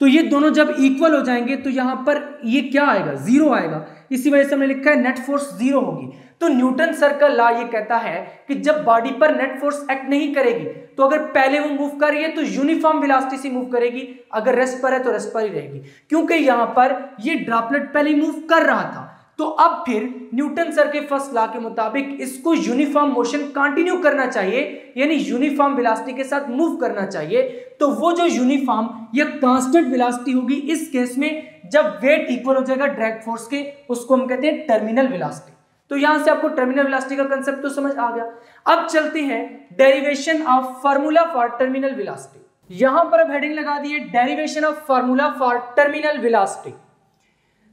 तो ये दोनों जब इक्वल हो जाएंगे तो यहां पर ये क्या आएगा, जीरो आएगा। इसी वजह से हमने लिखा है नेट फोर्स जीरो होगी। तो न्यूटन सर का लॉ ये कहता है कि जब बॉडी पर नेट फोर्स एक्ट नहीं करेगी तो अगर पहले वो मूव कर रही है तो यूनिफॉर्म वेलोसिटी से मूव करेगी, अगर रेस्ट पर है तो रेस्ट पर ही रहेगी, क्योंकि यहां पर ये ड्रॉपलेट पहले मूव कर रहा था। तो अब फिर न्यूटन सर के फर्स्ट लॉ के मुताबिक इसको यूनिफॉर्म मोशन कंटिन्यू करना चाहिए, यानी यूनिफॉर्म वेलोसिटी के साथ मूव करना चाहिए। तो वो जो यूनिफॉर्म या कांस्टेंट वेलोसिटी होगी इस केस में जब वेट इक्वल हो जाएगा ड्रैग फोर्स के, उसको हम कहते हैं टर्मिनल वेलोसिटी। तो यहां से आपको टर्मिनल वेलोसिटी का कांसेप्ट तो समझ आ गया। अब चलते हैं derivation of formula for terminal velocity. यहां पर अब हेडिंग लगा दी है derivation of formula for terminal velocity.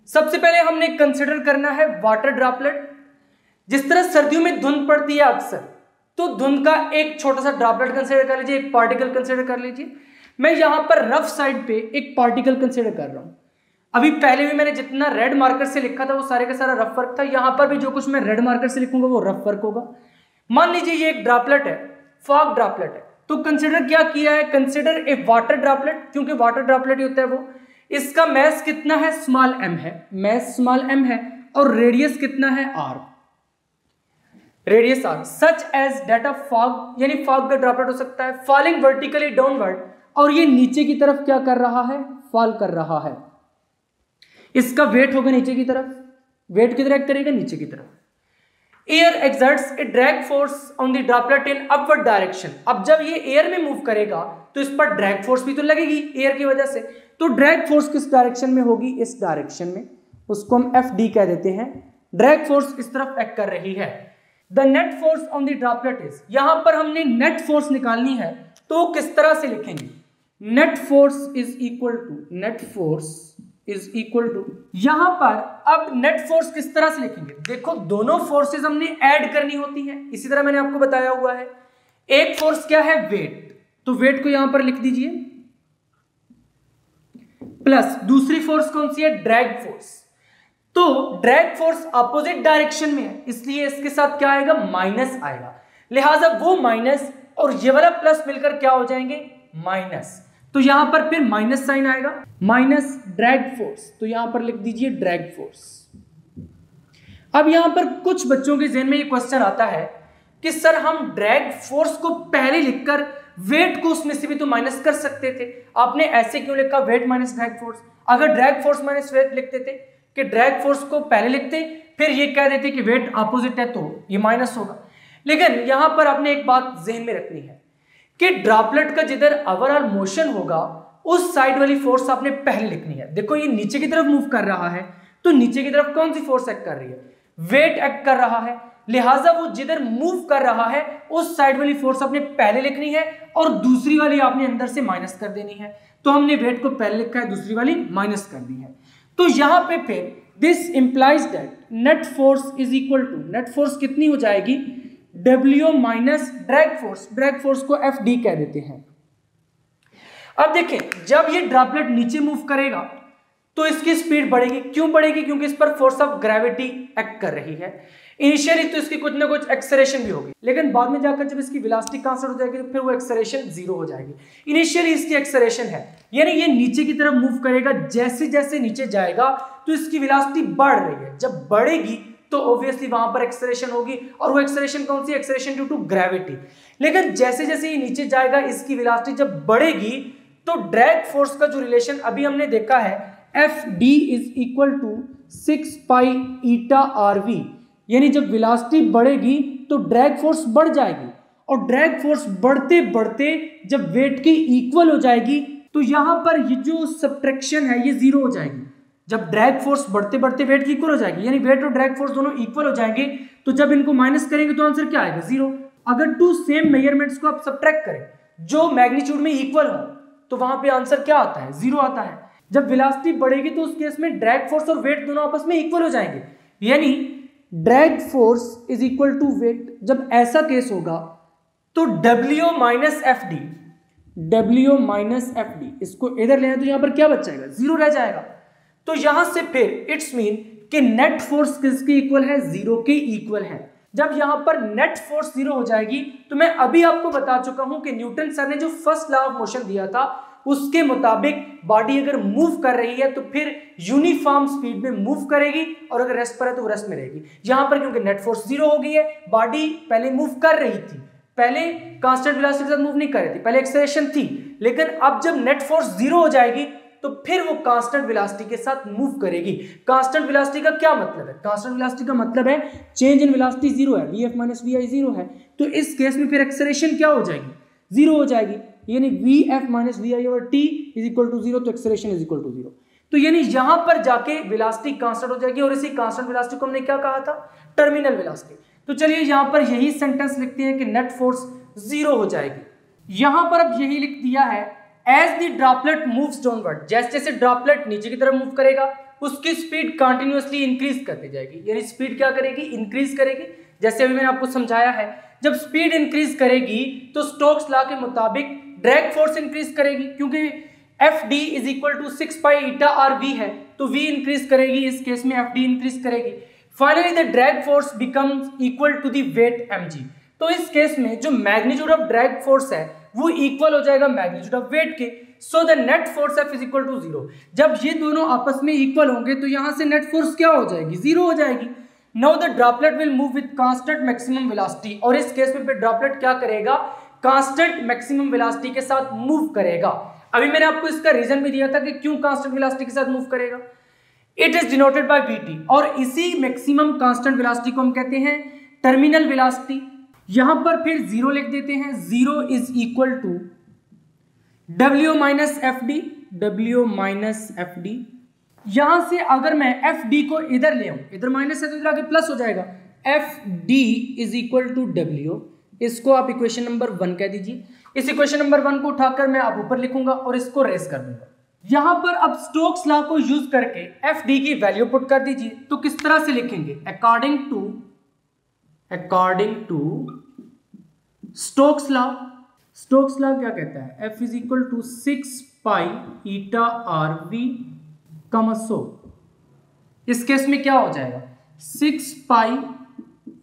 सबसे पहले हमने कंसिडर करना है वाटर ड्रॉपलेट। जिस तरह सर्दियों में धुंध पड़ती है अक्सर, तो धुंध का एक छोटा सा ड्रॉपलेट कंसिडर कर लीजिए, एक पार्टिकल कंसिडर कर लीजिए। मैं यहां पर रफ साइड पे एक पार्टिकल कंसिडर कर रहा हूं। अभी पहले भी मैंने जितना रेड मार्कर से लिखा था वो सारे का सारा रफ वर्क था, यहां पर भी जो कुछ मैं रेड मार्कर से लिखूंगा वो रफ वर्क होगा। मान लीजिए ये एक ड्रॉपलेट है, फॉग ड्रॉपलेट है, तो कंसिडर क्या किया है, कंसिडर ए वाटर ड्रॉपलेट, क्योंकि वाटर ड्रॉपलेट ही होता है वो। इसका मैस कितना है, स्मॉल m है, मैस स्मॉल m है, और रेडियस कितना है, r, radius r। Such as data fog, यानी फॉग का ड्रॉपलेट हो सकता है फॉलिंग वर्टिकली डाउनवर्ड, और ये नीचे की तरफ क्या कर रहा है, फॉल कर रहा है। इसका वेट होगा नीचे की तरफ, वेट किधर एक्ट करेगा, नीचे की तरफ। Air exerts A drag force on the droplet in upward direction. अब जब ये एयर में मूव करेगा तो इस पर ड्रैग फोर्स भी तो लगेगी एयर की वजह से, तो ड्रैग फोर्स किस डायरेक्शन में होगी, इस डायरेक्शन में, उसको हम FD कह देते हैं। ड्रैग फोर्स इस तरफ एक्ट कर रही है। The net force on the droplet is, यहां पर हमने नेट फोर्स निकालनी है तो किस तरह से लिखेंगे, net force is equal to, net force is equal to, यहां पर अब नेट फोर्स किस तरह से लिखेंगे, देखो दोनों फोर्सेस हमने ऐड करनी होती है, इसी तरह मैंने आपको बताया हुआ है। एक फोर्स क्या है, वेट, तो वेट को यहां पर लिख दीजिए, प्लस दूसरी फोर्स कौन सी है, ड्रैग फोर्स। तो ड्रैग फोर्स अपोजिट डायरेक्शन में है, इसलिए इसके साथ क्या आएगा, माइनस आएगा, लिहाजा वो माइनस और ये वाला प्लस मिलकर क्या हो जाएंगे, माइनस। तो यहां पर फिर माइनस साइन आएगा, माइनस ड्रैग फोर्स, तो यहां पर लिख दीजिए ड्रैग फोर्स। अब यहां पर कुछ बच्चों के जहन में ये क्वेश्चन आता है कि सर हम ड्रैग फोर्स को पहले लिखकर वेट को उसमें से भी तो माइनस कर सकते थे, आपने ऐसे क्यों लिखा वेट माइनस ड्रैग फोर्स? अगर ड्रैग फोर्स माइनस वेट लिखते थे कि ड्रैग फोर्स को पहले लिखते फिर ये कह देते कि वेट अपोजिट है तो ये माइनस होगा। लेकिन यहां पर आपने एक बात जहन में रखनी है कि ड्रॉपलेट का जिधर ओवरऑल मोशन होगा उस साइड वाली फोर्स आपने पहले लिखनी है। देखो ये नीचे की तरफ मूव कर रहा है तो नीचे की तरफ कौन सी फोर्स एक्ट कर रही है? वेट एक्ट कर रहा है, लिहाजा वो जिधर मूव कर रहा है उस साइड वाली फोर्स आपने पहले लिखनी है और दूसरी वाली आपने अंदर से माइनस कर देनी है। तो हमने वेट को पहले लिखा है, दूसरी वाली माइनस कर दी है। तो यहां पे फिर this implies that net force is equal to, net force कितनी हो जाएगी? W minus drag force, drag force को FD कह देते हैं। अब देखें जब ये ड्रॉपलेट नीचे मूव करेगा तो इसकी स्पीड बढ़ेगी। क्यों बढ़ेगी? क्योंकि इस पर फोर्स ऑफ ग्रेविटी एक्ट कर रही है। इनिशियली तो इसकी कुछ ना कुछ एक्सेलरेशन भी होगी, लेकिन बाद में जाकर जब इसकी वेलोसिटी कांस्टेंट हो जाएगी तो फिर वो एक्सेलरेशन जीरो हो जाएगी। इनिशियली इसकी एक्सेलरेशन है, यानी ये नीचे की तरफ मूव करेगा, जैसे जैसे नीचे जाएगा तो इसकी वेलोसिटी बढ़ रही है। जब बढ़ेगी तो ऑब्वियसली वहां पर एक्सेलरेशन होगी, और वो एक्सेलरेशन कौन सी? Acceleration due to gravity. लेकिन जैसे जैसे ये नीचे जाएगा इसकी वेलोसिटी जब बढ़ेगी तो ड्रैग फोर्स का जो रिलेशन अभी हमने देखा है FD is equal to 6 pi eta RV, यानी जब वेलोसिटी बढ़ेगी तो ड्रैग फोर्स बढ़ जाएगी, और ड्रैग फोर्स बढ़ते बढ़ते जब वेट की इक्वल हो जाएगी तो यहां पर ये जो सब्ट्रैक्शन है ये जीरो हो जाएगी। जब ड्रैग फोर्स बढ़ते बढ़ते वेट की इक्वल हो जाएगी, यानी वेट और ड्रैग फोर्स दोनों इक्वल हो जाएंगे, तो जब इनको माइनस करेंगे तो आंसर क्या आएगा? जीरो। अगर टू सेम मेजरमेंट्स को आप सब्ट्रैक्ट करें जो मैग्नीट्यूड में इक्वल हो तो वहां पे आंसर क्या आता है? जीरो आता है। जब वेलोसिटी बढ़ेगी तो उस केस में ड्रैग फोर्स और वेट दोनों आपस में इक्वल हो जाएंगे, यानी drag force is equal to weight. जब ऐसा केस होगा तो W minus FD, W minus FD इसको इधर ले आए तो यहां पर क्या बच जाएगा? जीरो रह जाएगा। तो यहां से फिर इट्स मीन कि नेट फोर्स किसके इक्वल है? जीरो के इक्वल है। जब यहां पर नेट फोर्स जीरो हो जाएगी तो मैं अभी आपको बता चुका हूं कि न्यूटन सर ने जो फर्स्ट लॉ ऑफ मोशन दिया था उसके मुताबिक बॉडी अगर मूव कर रही है तो फिर यूनिफॉर्म स्पीड में मूव करेगी, और अगर रेस्ट पर है तो रेस्ट में रहेगी। यहां पर क्योंकि नेट फोर्स जीरो हो गई है, बॉडी पहले मूव कर रही थी, पहले कांस्टेंट वेलोसिटी के साथ मूव नहीं कर रही थी, पहले एक्सेलरेशन थी, लेकिन अब जब नेट फोर्स जीरो हो जाएगी तो फिर वो कांस्टेंट वेलोसिटी के साथ मूव करेगी। कांस्टेंट वेलोसिटी का क्या मतलब है? कांस्टेंट वेलोसिटी का मतलब है चेंज इन वेलोसिटी जीरो है, Vf माइनस Vi जीरो है, तो इस केस में फिर एक्सेलरेशन क्या हो जाएगी? जीरो हो जाएगी, यानी Vf माइनस Vi और t is equal to zero, तो acceleration is equal to zero. तो यानी यहां पर जाके वेलोसिटी कांस्टेंट हो जाएगी, और इसी कांस्टेंट वेलोसिटी को हमने क्या कहा था? Terminal velocity. तो चलिए यहां पर यही सेंटेंस लिखते हैं कि नेट फोर्स जीरो हो जाएगी। यहां पर अब यही लिख दिया है as the droplet moves downward, जैसे जैसे ड्रॉपलेट नीचे की तरफ मूव करेगा उसकी स्पीड कंटिन्यूअसली इंक्रीज करती जाएगी, यानी स्पीड क्या करेगी? इंक्रीज करेगी। जैसे अभी मैंने आपको समझाया है, जब स्पीड इंक्रीज करेगी तो स्टोक्स लॉ के मुताबिक ड्रैग फोर्स इंक्रीज करेगी, क्योंकि FD is equal to 6 pi eta RV है, तो V इंक्रीज करेगी, इस केस में FD इंक्रीज करेगी। Finally the drag force becomes equal to the weight mg। तो इस केस में जो मैग्नीट्यूड ऑफ ड्रैग फोर्स है वो इक्वल हो जाएगा मैग्नीट्यूड ऑफ वेट के। So the net force F is equal to zero. जब ये दोनों आपस में इक्वल होंगे तो यहां से नेट फोर्स क्या हो जाएगी? जीरो हो जाएगी। Now the droplet will move with constant maximum velocity, और इस केस में फिर ड्रॉपलेट क्या करेगा? कांस्टेंट मैक्सिमम वेलोसिटी के साथ मूव करेगा। अभी मैंने आपको इसका रीजन भी दिया था कि क्यों कांस्टेंट वेलोसिटी के साथ मूव करेगा। It is denoted by Vt, और इसी मैक्सिमम कांस्टेंट वेलोसिटी को हम कहते हैं टर्मिनल वेलोसिटी। यहां पर फिर जीरो लिख देते हैं, zero is equal to W minus FD, W minus FD। यहां से अगर मैं FD को इधर ले आऊं, इधर माइनस है तो इधर आगे प्लस हो जाएगा, FD is equal to W। इसको आप इक्वेशन नंबर 1 कह दीजिए। इस इक्वेशन नंबर 1 को उठाकर मैं अब ऊपर लिखूंगा और इसको रेस कर दूंगा। यहां पर अब स्टोक्स लॉ को यूज करके FD की वैल्यू पुट कर दीजिए। तो किस तरह से लिखेंगे? According to Stokes law. Stokes law क्या कहता है? F is equal to 6 pi eta RV कमसो। इस केस में क्या हो जाएगा? 6 pi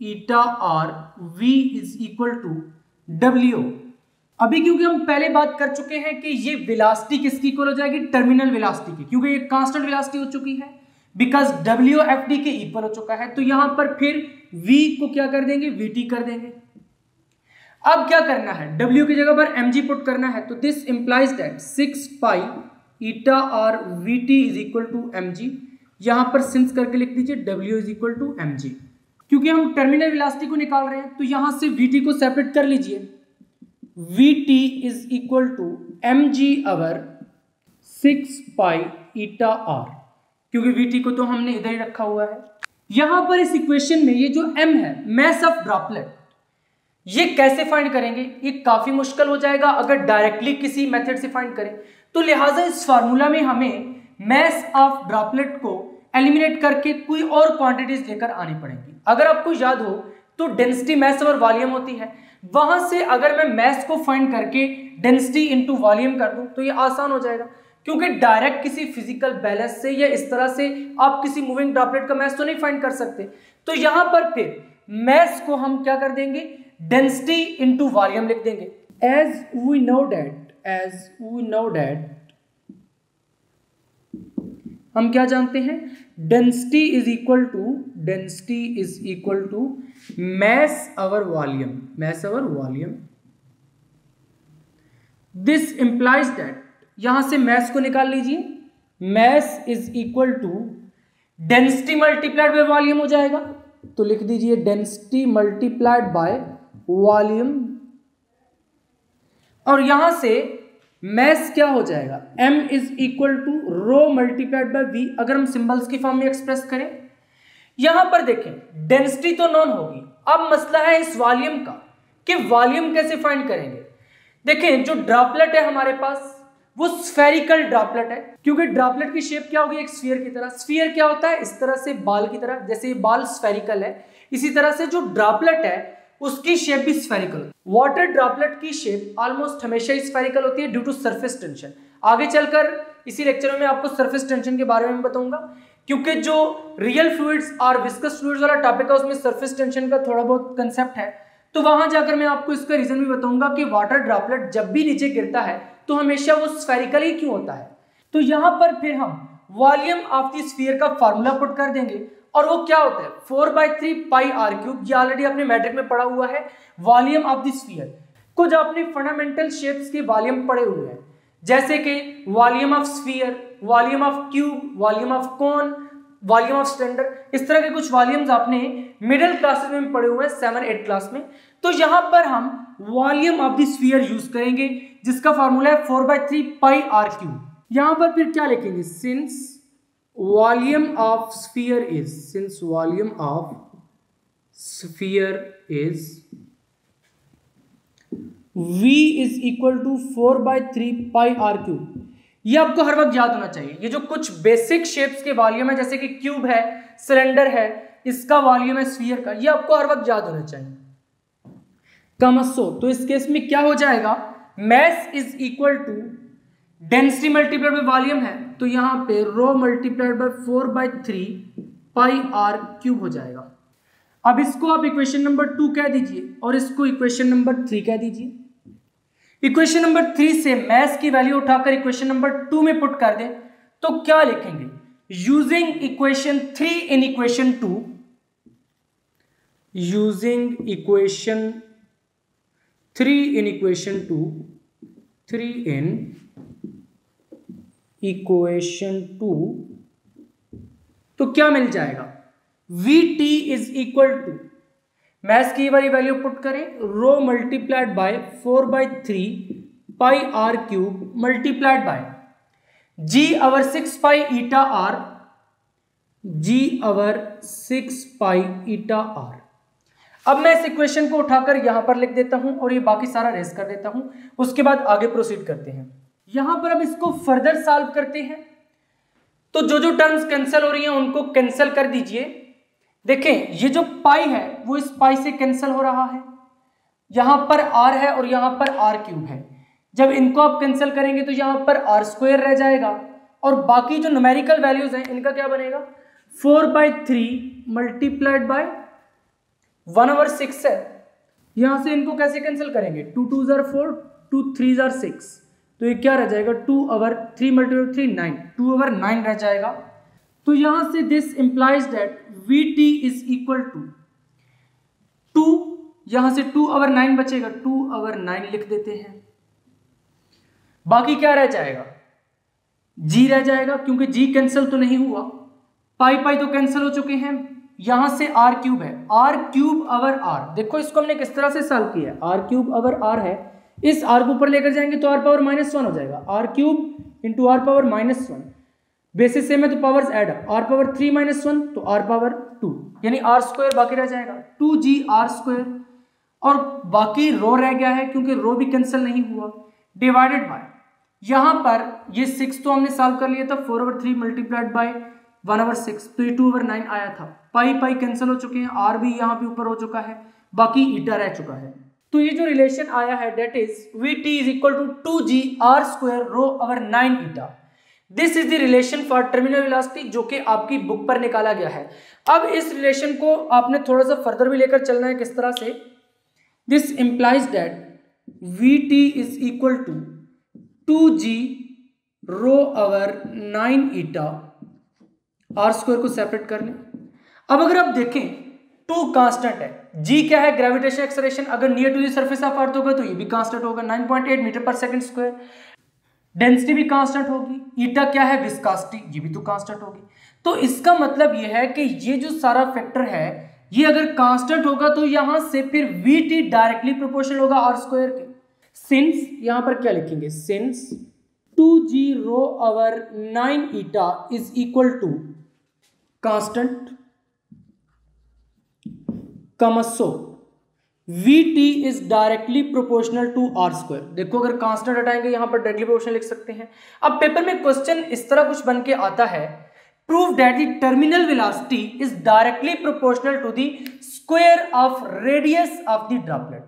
eta RV is equal to W। अभी क्योंकि हम पहले बात कर चुके हैं कि ये वेलोसिटी किसकी इक्वल हो जाएगी? टर्मिनल वेलोसिटी की, क्योंकि ये कांस्टेंट वेलोसिटी हो चुकी है। बिकॉज WFD के इक्वल हो चुका है। तो यहां पर फिर V को क्या कर देंगे, VT कर देंगे। अब क्या करना है, W की जगह पर mg पुट करना है। तो this implies that 6 pi eta R VT is equal to mg। यहां पर सिंस करके लिख दीजिए W is equal to mg। क्योंकि हम टर्मिनल वेलोसिटी को निकाल रहे हैं तो यहां से VT को सेपरेट कर लीजिए। VT is equal to mg over 6 pi eta R, क्योंकि VT को तो हमने इधर ही रखा हुआ है। यहां पर इस इक्वेशन में ये जो m है, मैस ऑफ ड्रॉपलेट, ये कैसे फाइंड करेंगे, ये काफी मुश्किल हो जाएगा अगर डायरेक्टली किसी मेथड से फाइंड करें। तो लिहाजा इस फार्मूला में हमें मैस ऑफ ड्रॉपलेट को एलिमिनेट करके कोई और क्वांटिटीज लेकर आनी पड़ेंगी। अगर आपको याद हो तो डेंसिटी मैस ओवर वॉल्यूम होती है, वहां से अगर मैं मैस को फाइंड करके डेंसिटी इनटू वॉल्यूम कर दूं तो ये आसान हो जाएगा, क्योंकि डायरेक्ट किसी फिजिकल बैलेंस से या इस तरह से आप किसी मूविंग ड्रॉपलेट का मैस तो नहीं फाइंड कर सकते। तो यहां पर फिर मैस को हम क्या कर देंगे, डेंसिटी इनटू वॉल्यूम लिख देंगे। एज वी नो दैट हम क्या जानते हैं, density is equal to mass over volume. This implies that, यहां से मैस को निकाल लीजिए, mass is equal to density multiplied by volume हो जाएगा। तो लिख दीजिए डेंसिटी मल्टीप्लाइड बाय वॉल्यूम, और यहां से मैस क्या हो जाएगा, m is equal to rho multiplied by v, अगर हम सिंबल्स की फॉर्म में एक्सप्रेस करें। यहां पर देखें डेंसिटी तो नॉन होगी, अब मसला है इस वॉल्यूम का कि वॉल्यूम कैसे फाइंड करेंगे। देखें जो ड्रॉपलेट है हमारे पास वो स्फेरिकल ड्रॉपलेट है, क्योंकि ड्रॉपलेट की शेप क्या होगी, एक स्फीयर की तरह। स्फीयर क्या होता है, इस तरह से बाल की तरह, जैसे ये बाल स्फेरिकल है, इसी तरह से जो ड्रॉपलेट है उसकी शेप भी स्फेरिकल। वाटर ड्रॉपलेट की शेप ऑलमोस्ट हमेशा स्फेरिकल होती है ड्यू टू सरफेस टेंशन। आगे चलकर इसी लेक्चर में मैं आपको सरफेस टेंशन के बारे में बताऊंगा, क्योंकि जो रियल फ्लूइड्स और विस्कस फ्लूइड्स वाला टॉपिक है उसमें सरफेस टेंशन का थोड़ा बहुत कंसेप्ट है। तो वहां जाकर मैं आपको इसका रीजन भी बताऊंगा कि वाटर ड्रॉपलेट जब भी नीचे गिरता है तो हमेशा वो स्फेरिकल ही क्यों होता है। तो यहां पर फिर हम वॉल्यूम ऑफ द स्फीयर का फार्मूला पुट कर देंगे, और वो क्या होता है 4/3 पाई आर क्यूब। ये ऑलरेडी आपने मैट्रिक में पढ़ा हुआ है, वॉल्यूम ऑफ द स्फीयर। कुछ आपने फंडामेंटल शेप्स के वॉल्यूम पढ़े हुए हैं, जैसे कि volume of sphere, volume of cube, volume of cone, volume of cylinder. इस तरह के कुछ वॉल्यूम्स आपने मिडिल क्लासेस में पढ़े हुए हैं, 7-8 क्लास में। तो यहां पर हम volume of the sphere use करेंगे, जिसका फार्मूला है 4/3 पाई आर क्यूब। यहां पर फिर क्या लिखेंगे, since volume of sphere is V is equal to 4/3 pi R cube. ये आपको हर वक्त याद होना चाहिए। ये जो कुछ बेसिक शेप्स के वॉल्यूम है, जैसे कि क्यूब है, सिलेंडर है, इसका वॉल्यूम है स्फीयर का, ये आपको हर वक्त याद होना चाहिए। कमसो, तो इस केस में क्या हो जाएगा, mass is equal to density multiplied by volume है, तो यहां पे rho multiplied by 4/3 pi R cube हो जाएगा। अब इसको आप इक्वेशन नंबर 2 कह दीजिए और इसको इक्वेशन नंबर 3 कह दीजिए। इक्वेशन नंबर 3 से मैस की वैल्यू उठाकर इक्वेशन नंबर 2 में पुट कर दें तो क्या लिखेंगे, using equation 3 in equation 2, using equation 3 in equation 2, 3 in equation 2, तो क्या मिल जाएगा, Vt is equal to, mass की वाली वैल्यू पुट करें, rho multiplied by 4/3 pi R cube multiplied by G over 6 pi eta R, G over 6 pi eta R. अब मैं इस इक्वेशन को उठाकर यहां पर लिख देता हूं और ये बाकी सारा रेस कर देता हूं, उसके बाद आगे प्रोसीड करते हैं। यहां पर अब इसको फर्दर सॉल्व करते हैं, तो जो जो टर्म्स कैंसिल हो रही हैं उनको कैंसिल कर दीजिए। देखें ये जो पाई है वो इस पाई से कैंसिल हो रहा है, यहां पर आर है और यहां पर आर क्यूब है। जब इनको आप कैंसिल करेंगे तो यहां पर आर स्क्वायर रह जाएगा और बाकी जो न्यूमेरिकल वैल्यूज हैं इनका क्या बनेगा, 4/3 मल्टीप्लाइड बाय 1/6 है। यहां से इनको कैसे कैंसिल करेंगे, 2 2 जार 4, 2 3 जार 6, तो ये क्या रह जाएगा, 2/3 मल्टीप्लाइड 3 9, 2/9 रह जाएगा। तो यहां से this implies that Vt is equal to 2, यहां से 2/9 बचेगा, 2/9 लिख देते हैं। बाकी क्या रह जाएगा, g रह जाएगा, क्योंकि g कैंसिल तो नहीं हुआ, पाई पाई तो कैंसिल हो चुके हैं। यहां से r³ है, r³/r। देखो इसको हमने किस तरह से सॉल्व किया, r³/r है, इस r को ऊपर लेकर जाएंगे तो r⁻⁻1 हो जाएगा, r³ into r⁻⁻1। Basis same है तो पावर्स ऐड अप, r⁻3-1 तो r⁻2, यानी r² बाकी रह जाएगा 2gr², और बाकी रो रह गया है क्योंकि रो भी कैंसिल नहीं हुआ, डिवाइडेड बाय यहां पर ये 6 तो हमने सॉल्व कर लिया था, 4/3 मल्टीप्लाइड बाय 1/6, तो ये 2/9 आया था। पाई पाई कैंसिल हो चुके हैं, r भी यहां पे ऊपर हो चुका है, बाकी ईटा रह चुका है। तो ये जो रिलेशन आया है that is Vt is equal to 2gr² ρ/9 eta. This is the relation for terminal velocity, जो कि आपकी बुक पर निकाला गया है। अब इस रिलेशन को आपने थोड़ा सा फर्दर भी लेकर चलना है, किस तरह से, this implies that Vt is equal to 2g ρ/9 eta, r² को सेपरेट कर लें। अब अगर आप देखें 2 कांस्टेंट है, g क्या है, ग्रेविटेशन एक्सेलरेशन, अगर near to the surface of earth होगा तो ये भी कांस्टेंट होगा 9.8 मीटर/सेकंड²। डेंसिटी भी कांस्टेंट होगी, ईटा क्या है, विस्कोसिटी, ये भी तो कांस्टेंट होगी। तो इसका मतलब ये है कि ये जो सारा फैक्टर है ये अगर कांस्टेंट होगा तो यहां से फिर Vt डायरेक्टली प्रोपोर्शनल होगा r² के। सिंस यहां पर क्या लिखेंगे, since 2g ρ/9 eta is equal to constant कमसो Vt is directly proportional to r²। देखो अगर कांस्टेंट हटाएंगे यहां पर डायरेक्टली प्रोपोर्शनल लिख सकते हैं। अब पेपर में क्वेश्चन इस तरह कुछ बन के आता है, prove that the terminal velocity is directly proportional to the square of radius of the droplet.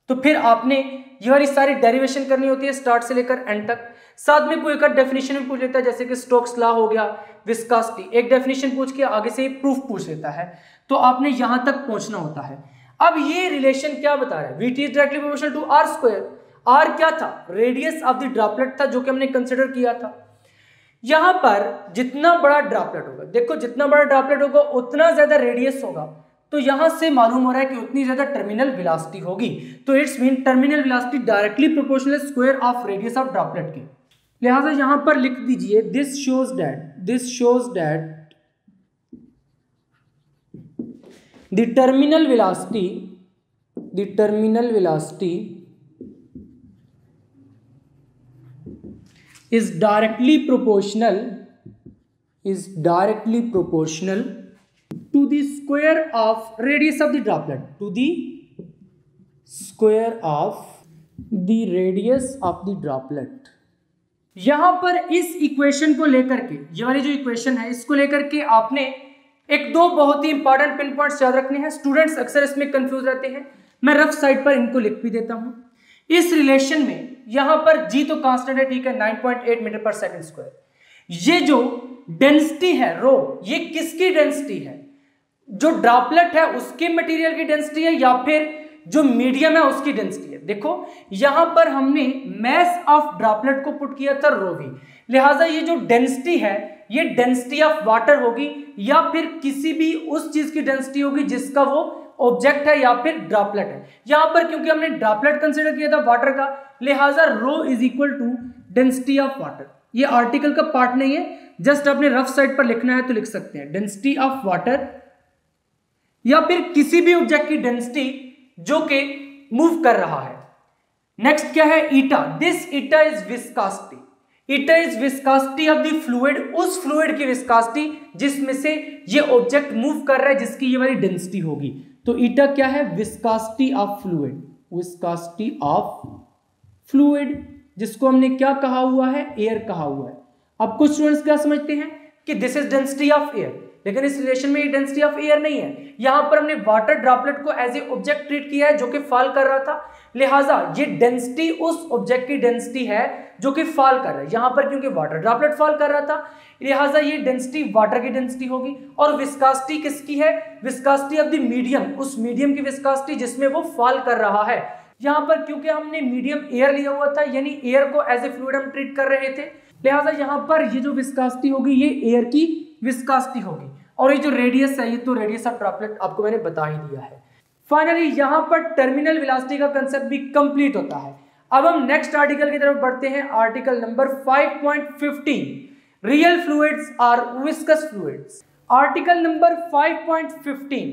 तो फिर आपने ये वाली सारी डेरिवेशन करनी होती है स्टार्ट से लेकर एंड तक। साथ में कोई एक डेफिनेशन भी पूछ लेता है, जैसे कि स्टोक्स लॉ हो गया, विस्कोसिटी, एक डेफिनेशन पूछ के आगे से ही प्रूफ पूछ लेता है, तो आपने यहां तक पहुंचना होता है। अब ये रिलेशन क्या बता रहा है, Vt is directly proportional to r²। r क्या था, रेडियस ऑफ द ड्रॉपलेट था, जो कि हमने कंसिडर किया था। यहां पर जितना बड़ा ड्रॉपलेट होगा, देखो जितना बड़ा ड्रॉपलेट होगा उतना ज्यादा रेडियस होगा, तो यहां से मालूम हो रहा है कि उतनी ज्यादा टर्मिनल वेलोसिटी होगी। तो it's mean terminal velocity directly proportional square of radius of droplet के। लिहाजा यहां पर लिख दीजिए this shows that the terminal velocity is directly proportional to the square of radius of the droplet, to the square of the radius of the droplet। यहां पर इस equation को लेकर के, ये वाली जो इक्वेशन है इसको लेकर के आपने एक दो बहुत ही इंपॉर्टेंट पिन पॉइंट्स याद रखने हैं। स्टूडेंट्स अक्सर इसमें कंफ्यूज रहते हैं, मैं रफ साइड पर इनको लिख भी देता हूं। इस रिलेशन में यहां पर g तो कांस्टेंट है, ठीक है, 9.8 मीटर/सेकंड²। ये जो डेंसिटी है रो, ये किसकी डेंसिटी है, जो ड्रॉपलेट है उसके मटेरियल की डेंसिटी है या फिर जो मीडियम है उसकी डेंसिटी है। देखो यहां पर हमने मैस ऑफ ड्रॉपलेट को पुट किया था रो v, लिहाजा ये जो डेंसिटी है ये डेंसिटी ऑफ वाटर होगी या फिर किसी भी उस चीज की डेंसिटी होगी जिसका वो ऑब्जेक्ट है या फिर ड्रॉपलेट है। यहां पर क्योंकि हमने ड्रॉपलेट कंसीडर किया था वाटर का, लिहाजा rho is equal to density of water. ये आर्टिकल का पार्ट नहीं है, जस्ट अपने रफ साइड पर लिखना है तो लिख सकते हैं डेंसिटी ऑफ वाटर या फिर किसी भी ऑब्जेक्ट की डेंसिटी जो कि मूव कर रहा है। नेक्स्ट क्या है, eta. This eta is viscosity. Eta is viscosity of the fluid, उस फ्लूइड की विस्कोसिटी जिसमें से ये ऑब्जेक्ट मूव कर रहा है, जिसकी ये वाली डेंसिटी होगी। तो ईटा क्या है, viscosity of fluid, viscosity of fluid, जिसको हमने क्या कहा हुआ है, एयर कहा हुआ है। अब कुछ स्टूडेंट्स क्या समझते हैं कि this is density of air, लेकिन इस रिलेशन में ये डेंसिटी ऑफ एयर नहीं है। यहां पर हमने वाटर ड्रॉपलेट को एज ए ऑब्जेक्ट ट्रीट किया है जो कि फॉल कर रहा था, लिहाजा ये डेंसिटी उस ऑब्जेक्ट की डेंसिटी है जो कि फॉल कर रहा है। यहां पर क्योंकि वाटर ड्रॉपलेट फॉल कर रहा था, लिहाजा ये डेंसिटी वाटर की डेंसिटी होगी। और विस्कोसिटी किसकी है, विस्कोसिटी ऑफ द मीडियम, उस मीडियम की विस्कोसिटी जिसमें वो फॉल कर रहा है। यहां पर क्योंकि हमने मीडियम एयर लिया हुआ था, यानी एयर को एज ए फ्लूइड हम ट्रीट कर रहे थे, लिहाजा यहां पर ये जो विस्कोसिटी होगी ये एयर की विस्कासिटी होगी। और ये जो रेडियस है, ये तो रेडियस ऑफ ड्रॉपलेट आपको मैंने बता ही दिया है। फाइनली यहाँ पर टर्मिनल वेलोसिटी का कंसेप्ट भी कंप्लीट होता है। अब हम नेक्स्ट आर्टिकल की तरफ बढ़ते हैं, article number 5.15, real fluids are viscous fluids. Article number 5.15,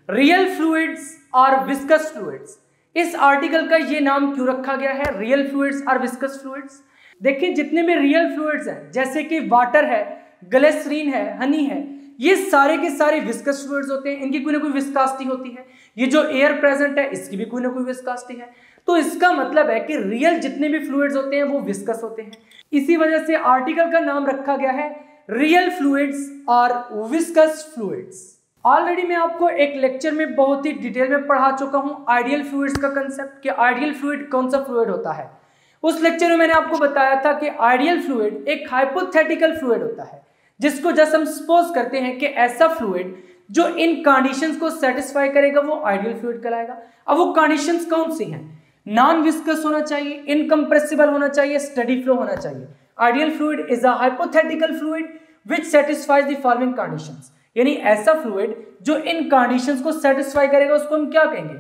real fluids are viscous fluids. इस आर्टिकल का ये नाम क्यों रखा गया है, real fluids are viscous fluids? देखिए, जितने भी रियल फ्लूइड्स हैं, जैसे कि वाटर है, ग्लिसरीन है, हनी है, ये सारे के सारे विस्कस फ्लूइड्स होते हैं। इनकी कोई ना कोई विस्कासिटी होती है। ये जो एयर प्रेजेंट है, इसकी भी कोई ना कोई विस्कासिटी है। तो इसका मतलब है कि रियल जितने भी फ्लूइड्स होते हैं वो विस्कस होते हैं। इसी वजह से आर्टिकल का नाम रखा गया है रियल फ्लूइड्स और विस्कस फ्लूइड्स। ऑलरेडी मैं आपको एक लेक्चर में बहुत ही डिटेल में पढ़ा चुका हूं आइडियल फ्लूइड्स का कंसेप्ट, कि आइडियल फ्लूइड कौन सा फ्लूइड होता है। उस लेक्चर में मैंने आपको बताया था कि आइडियल फ्लूइड एक हाइपोथेटिकल फ्लूइड होता है, जिसको जस्ट हम सपोज करते हैं कि ऐसा फ्लूइड जो इन कंडीशंस को सेटिस्फाई करेगा वो आइडियल फ्लूइड कहलाएगा। अब वो कंडीशंस कौन सी हैं? नॉन विस्कस होना चाहिए, इनकम्प्रेसिबल होना चाहिए, स्टेडी फ्लो होना चाहिए। Ideal fluid is a hypothetical fluid which satisfies the following conditions. यानी ऐसा फ्लूइड जो इन कंडीशंस को सेटिस्फाई करेगा उसको हम क्या कहेंगे?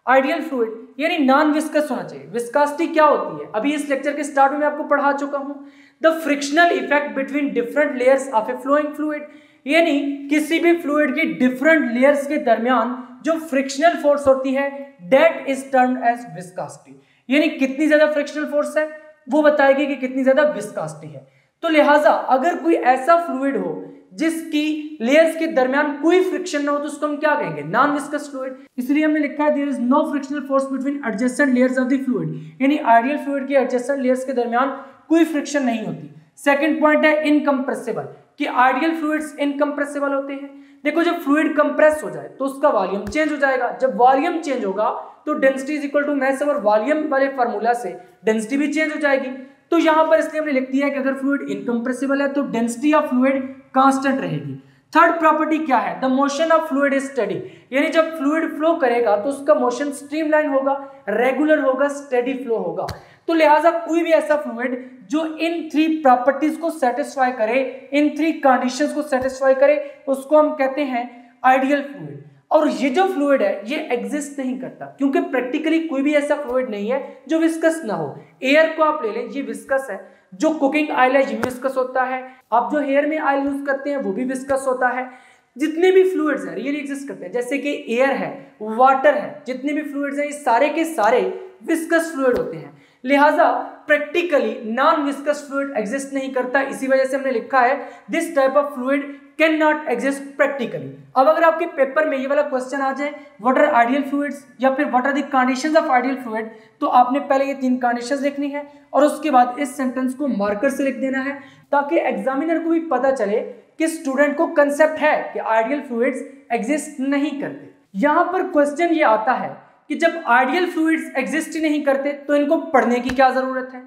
Ideal fluid. यानी नॉन विस्कस होना चाहिए। विस्कासिटी क्या होती है? अभी इस लेक्चर के स्टार्ट में आपको पढ़ा चुका हूं, the frictional effect between different layers of a flowing fluid. यानी किसी भी फ्लूइड की डिफरेंट लेयर्स के दरमियान जो फ्रिक्शनल फोर्स होती है, that is termed as viscosity. यानी कितनी ज्यादा फ्रिक्शनल फोर्स है वो बताएगी कि कितनी ज्यादा विस्कासिटी है। तो लिहाजा अगर कोई ऐसा फ्लूइड हो जिसकी लेयर्स के दरमियान कोई फ्रिक्शन ना हो तो उसको हम क्या कहेंगे? Non viscous fluid. इसलिए हमने लिखा है there is no frictional force between adjacent layers of the fluid. यानी आइडियल फ्लूइड की एडजेसेंट लेयर्स के दरमियान कोई फ्रिक्शन नहीं होती। सेकंड पॉइंट है इनकम्प्रेसिबल, कि आइडियल फ्लूइड्स इनकम्प्रेसिबल होते हैं। देखो, जब फ्लूइड कंप्रेस हो जाए तो उसका वॉल्यूम चेंज हो जाएगा। जब वॉल्यूम चेंज होगा तो density is equal to mass over volume वाले फार्मूला से डेंसिटी भी चेंज हो जाएगी। तो यहां पर इसलिए हमने लिख दिया है कि अगर फ्लूइड इनकम्प्रेसिबल है तो डेंसिटी ऑफ फ्लूइड कांस्टेंट रहेगी। थर्ड प्रॉपर्टी क्या है? The motion of fluid is steady. यानी जब फ्लूइड फ्लो करेगा तो उसका मोशन स्ट्रीमलाइन होगा, रेगुलर होगा, स्टेडी फ्लो होगा। तो लिहाजा कोई भी ऐसा फ्लूइड जो इन थ्री प्रॉपर्टीज को सेटिस्फाई करे, इन थ्री कंडीशंस को सेटिस्फाई करे, उसको हम कहते हैं आइडियल फ्लूइड। और ये जो फ्लूइड है ये एग्जिस्ट नहीं करता, क्योंकि प्रैक्टिकली कोई भी ऐसा फ्लूइड नहीं है जो विस्कस ना हो। एयर को आप ले लें, ये विस्कस है। जो कुकिंग ऑयल है ये भी विस्कस होता है। आप जो हेयर में ऑयल यूज करते हैं वो भी विस्कस होता है। जितने भी फ्लूइड्स हैं रियली एग्जिस्ट करते हैं, जैसे कि एयर है, वाटर है, जितने भी फ्लूइड्स हैं ये सारे के सारे विस्कस फ्लूइड होते हैं। लिहाजा practically non viscous fluid exist नहीं करता। इसी वजह से हमने लिखा है this type of fluid can not exist practically. अब अगर आपके पेपर में ये वाला क्वेश्चन आ जाए व्हाट आर आइडियल फ्लूइड्स या फिर what are the conditions of ideal fluid, तो आपने पहले ये तीन कंडीशंस लिखनी है और उसके बाद इस सेंटेंस को मार्कर से लिख देना है, ताकि एग्जामिनर को भी पता चले कि स्टूडेंट को कंसेप्ट है कि आइडियल फ्लूइड्स एग्जिस्ट नहीं करते। यहां पर क्वेश्चन ये आता है कि जब आइडियल फ्लूइड्स एग्जिस्ट ही नहीं करते तो इनको पढ़ने की क्या जरूरत है?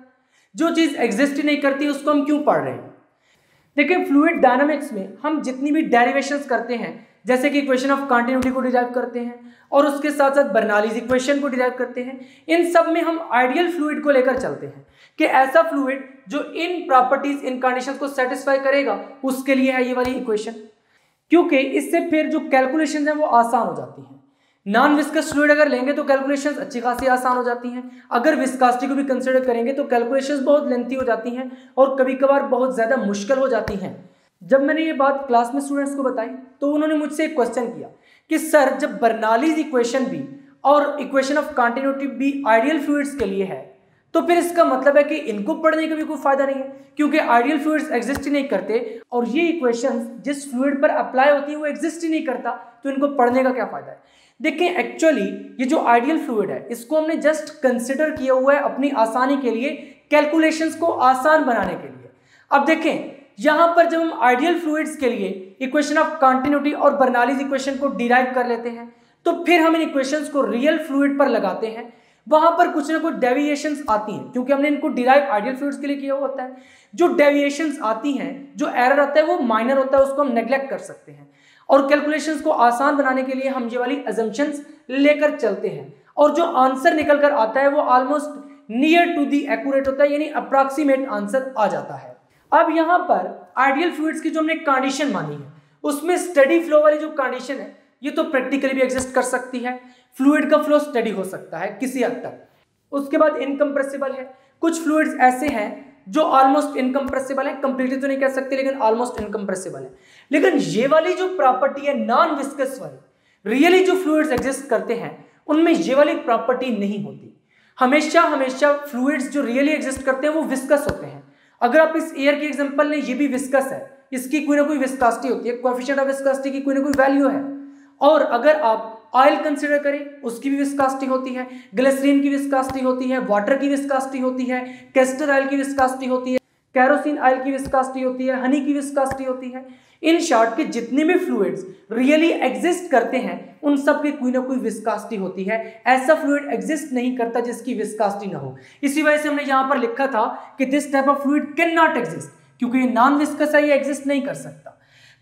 जो चीज एग्जिस्ट ही नहीं करती उसको हम क्यों पढ़ रहे हैं? देखिए, फ्लूइड डायनामिक्स में हम जितनी भी डेरिवेशंस करते हैं, जैसे कि इक्वेशन ऑफ कंटिन्यूटी को डिराइव करते हैं और उसके साथ साथ बर्नौलीज इक्वेशन को डिराइव करते हैं, इन सब में हम आइडियल फ्लूइड को लेकर चलते हैं कि ऐसा फ्लूइड जो इन प्रॉपर्टीज, इन कंडीशंस को सेटिस्फाई करेगा, उसके लिए है ये वाली इक्वेशन। क्योंकि इससे फिर जो कैलकुलेशंस हैं वो आसान हो जाती हैं। नॉन विस्कस फ्लूइड अगर लेंगे तो कैलकुलेशंस अच्छी खासी आसान हो जाती हैं। अगर विस्कासिटी को भी कंसीडर करेंगे तो कैलकुलेशंस बहुत लेंथी हो जाती हैं और कभी कभार बहुत ज़्यादा मुश्किल हो जाती हैं। जब मैंने ये बात क्लास में स्टूडेंट्स को बताई तो उन्होंने मुझसे एक क्वेश्चन किया कि सर, जब बर्नौलीज इक्वेशन भी और इक्वेशन ऑफ कंटिन्यूटी भी आइडियल फ्लूइड्स के लिए है तो फिर इसका मतलब है कि इनको पढ़ने का भी कोई फायदा नहीं है, क्योंकि आइडियल फ्लूइड्स एग्जिस्ट ही नहीं करते और ये इक्वेशंस जिस फ्लूइड पर अप्लाई होती है वो एग्जिस्ट ही नहीं करता, तो इनको पढ़ने का क्या फायदा है? देखिए, एक्चुअली ये जो आइडियल फ्लूइड है इसको हमने जस्ट कंसिडर किया हुआ है अपनी आसानी के लिए, कैलकुलेशंस को आसान बनाने के लिए। अब देखें, यहां पर जब हम आइडियल फ्लूइड्स के लिए इक्वेशन ऑफ कंटिन्यूटी और बर्नौलीज इक्वेशन को डिराइव कर लेते हैं तो फिर हम इन इक्वेशंस को रियल फ्लूइड पर लगाते हैं, वहां पर कुछ ना कुछ डेविएशंस आती हैं, क्योंकि हमने इनको डिराइव आइडियल फ्लूइड्स के लिए किया हुआ होता है। जो डेविएशंस आती हैं, जो एरर आता है वो माइनर होता है, उसको हम नेग्लेक्ट कर सकते हैं और कैलकुलेशंस को आसान बनाने के लिए हम ये वाली अजम्पशंस लेकर चलते हैं और जो आंसर निकल कर आता है वो almost near to the accurate होता है, यानी अप्रॉक्सीमेट आंसर आ जाता है। अब यहाँ पर आइडियल फ्लूइड्स की जो हमने कंडीशन मानी है उसमें स्टडी फ्लो वाली जो कंडीशन है ये तो प्रैक्टिकली भी एग्जिस्ट कर सकती है, फ्लूइड का फ्लो स्टडी हो सकता है किसी हद तक। उसके बाद इनकम्प्रेसिबल है, कुछ फ्लूइड्स ऐसे हैं जो ऑलमोस्ट इनकम्प्रेसिबल है, कंप्लीटली तो नहीं कह सकते लेकिन ऑलमोस्ट इनकम्प्रेसिबल है। लेकिन ये वाली जो प्रॉपर्टी है नॉन विस्कस वाली, रियली जो फ्लूइड्स एग्जिस्ट करते हैं उनमें ये वाली प्रॉपर्टी नहीं होती। हमेशा फ्लूइड्स जो रियली एग्जिस्ट करते हैं वो विस्कस होते हैं। अगर आप इस एयर की एग्जांपल लें, ये भी विस्कस है, इसकी कोई ना कोई विस्कोसिटी होती है, कोएफिशिएंट ऑफ विस्कोसिटी की कोई ना कोई वैल्यू है। और अगर आप ऑयल कंसीडर करें उसकी भी विस्कोसिटी होती है, ग्लिसरीन की विस्कोसिटी होती है, वाटर की विस्कोसिटी होती है, कैस्टर ऑयल की विस्कोसिटी होती है, केरोसिन ऑयल की विस्कोसिटी होती है, हनी की विस्कोसिटी होती है। इन शॉर्ट के जितने भी फ्लूइड्स रियली एग्जिस्ट करते हैं उन सब की कोई ना कोई विस्कोसिटी होती है। ऐसा फ्लूइड एग्जिस्ट नहीं करता जिसकी विस्कोसिटी ना हो। इसी वजह से हमने यहां पर लिखा था कि this type of fluid can not exist, क्योंकि ये नॉन विस्कस है, ये एग्जिस्ट नहीं कर सकता।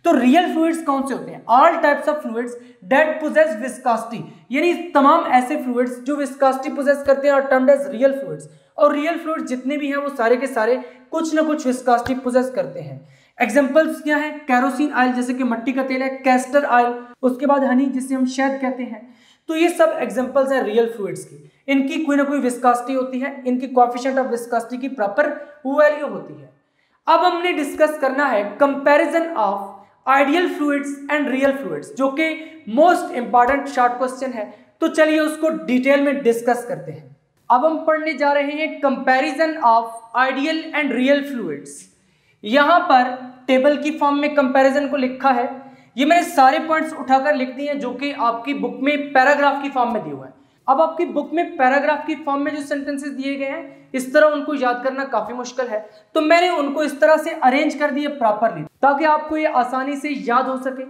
तो रियल फ्लूइड्स कौन से होते हैं? All types of fluids that possess viscosity, यानी तमाम ऐसे फ्लूइड्स जो विस्कोसिटी पोजेस करते हैं और टर्म्ड एज रियल फ्लूइड्स। और रियल फ्लूइड्स जितने भी हैं वो सारे के सारे कुछ ना कुछ विस्कोसिटी पोजेस करते हैं। एग्जांपल्स क्या है? केरोसिन ऑयल जैसे कि मिट्टी का तेल है, कैस्टर ऑयल, उसके बाद हनी जिसे हम शहद कहते हैं। तो ये सब एग्जांपल्स हैं रियल फ्लूइड्स की। इनकी कोई ना कोई विस्कोसिटी होती है, इनकी कोएफिशिएंट ऑफ विस्कोसिटी की प्रॉपर वैल्यू होती है। अब हमने डिस्कस करना है comparison of ideal fluids and real fluids, जो कि मोस्ट इंपॉर्टेंट शॉर्ट क्वेश्चन है। तो चलिए उसको डिटेल में डिस्कस करते हैं। अब हम पढ़ने जा रहे हैं comparison of ideal and real fluids. यहां पर टेबल की फॉर्म में कंपैरिजन को लिखा है। ये मैंने सारे पॉइंट्स उठाकर लिख दिए हैं जो कि आपकी बुक में पैराग्राफ की फॉर्म में दिए हुए हैं। अब आपकी बुक में पैराग्राफ की फॉर्म में जो सेंटेंसेस दिए गए हैं इस तरह उनको याद करना काफी मुश्किल है, तो मैंने उनको इस तरह से अरेंज कर दिए प्रॉपरली ताकि आपको ये आसानी से याद हो सके।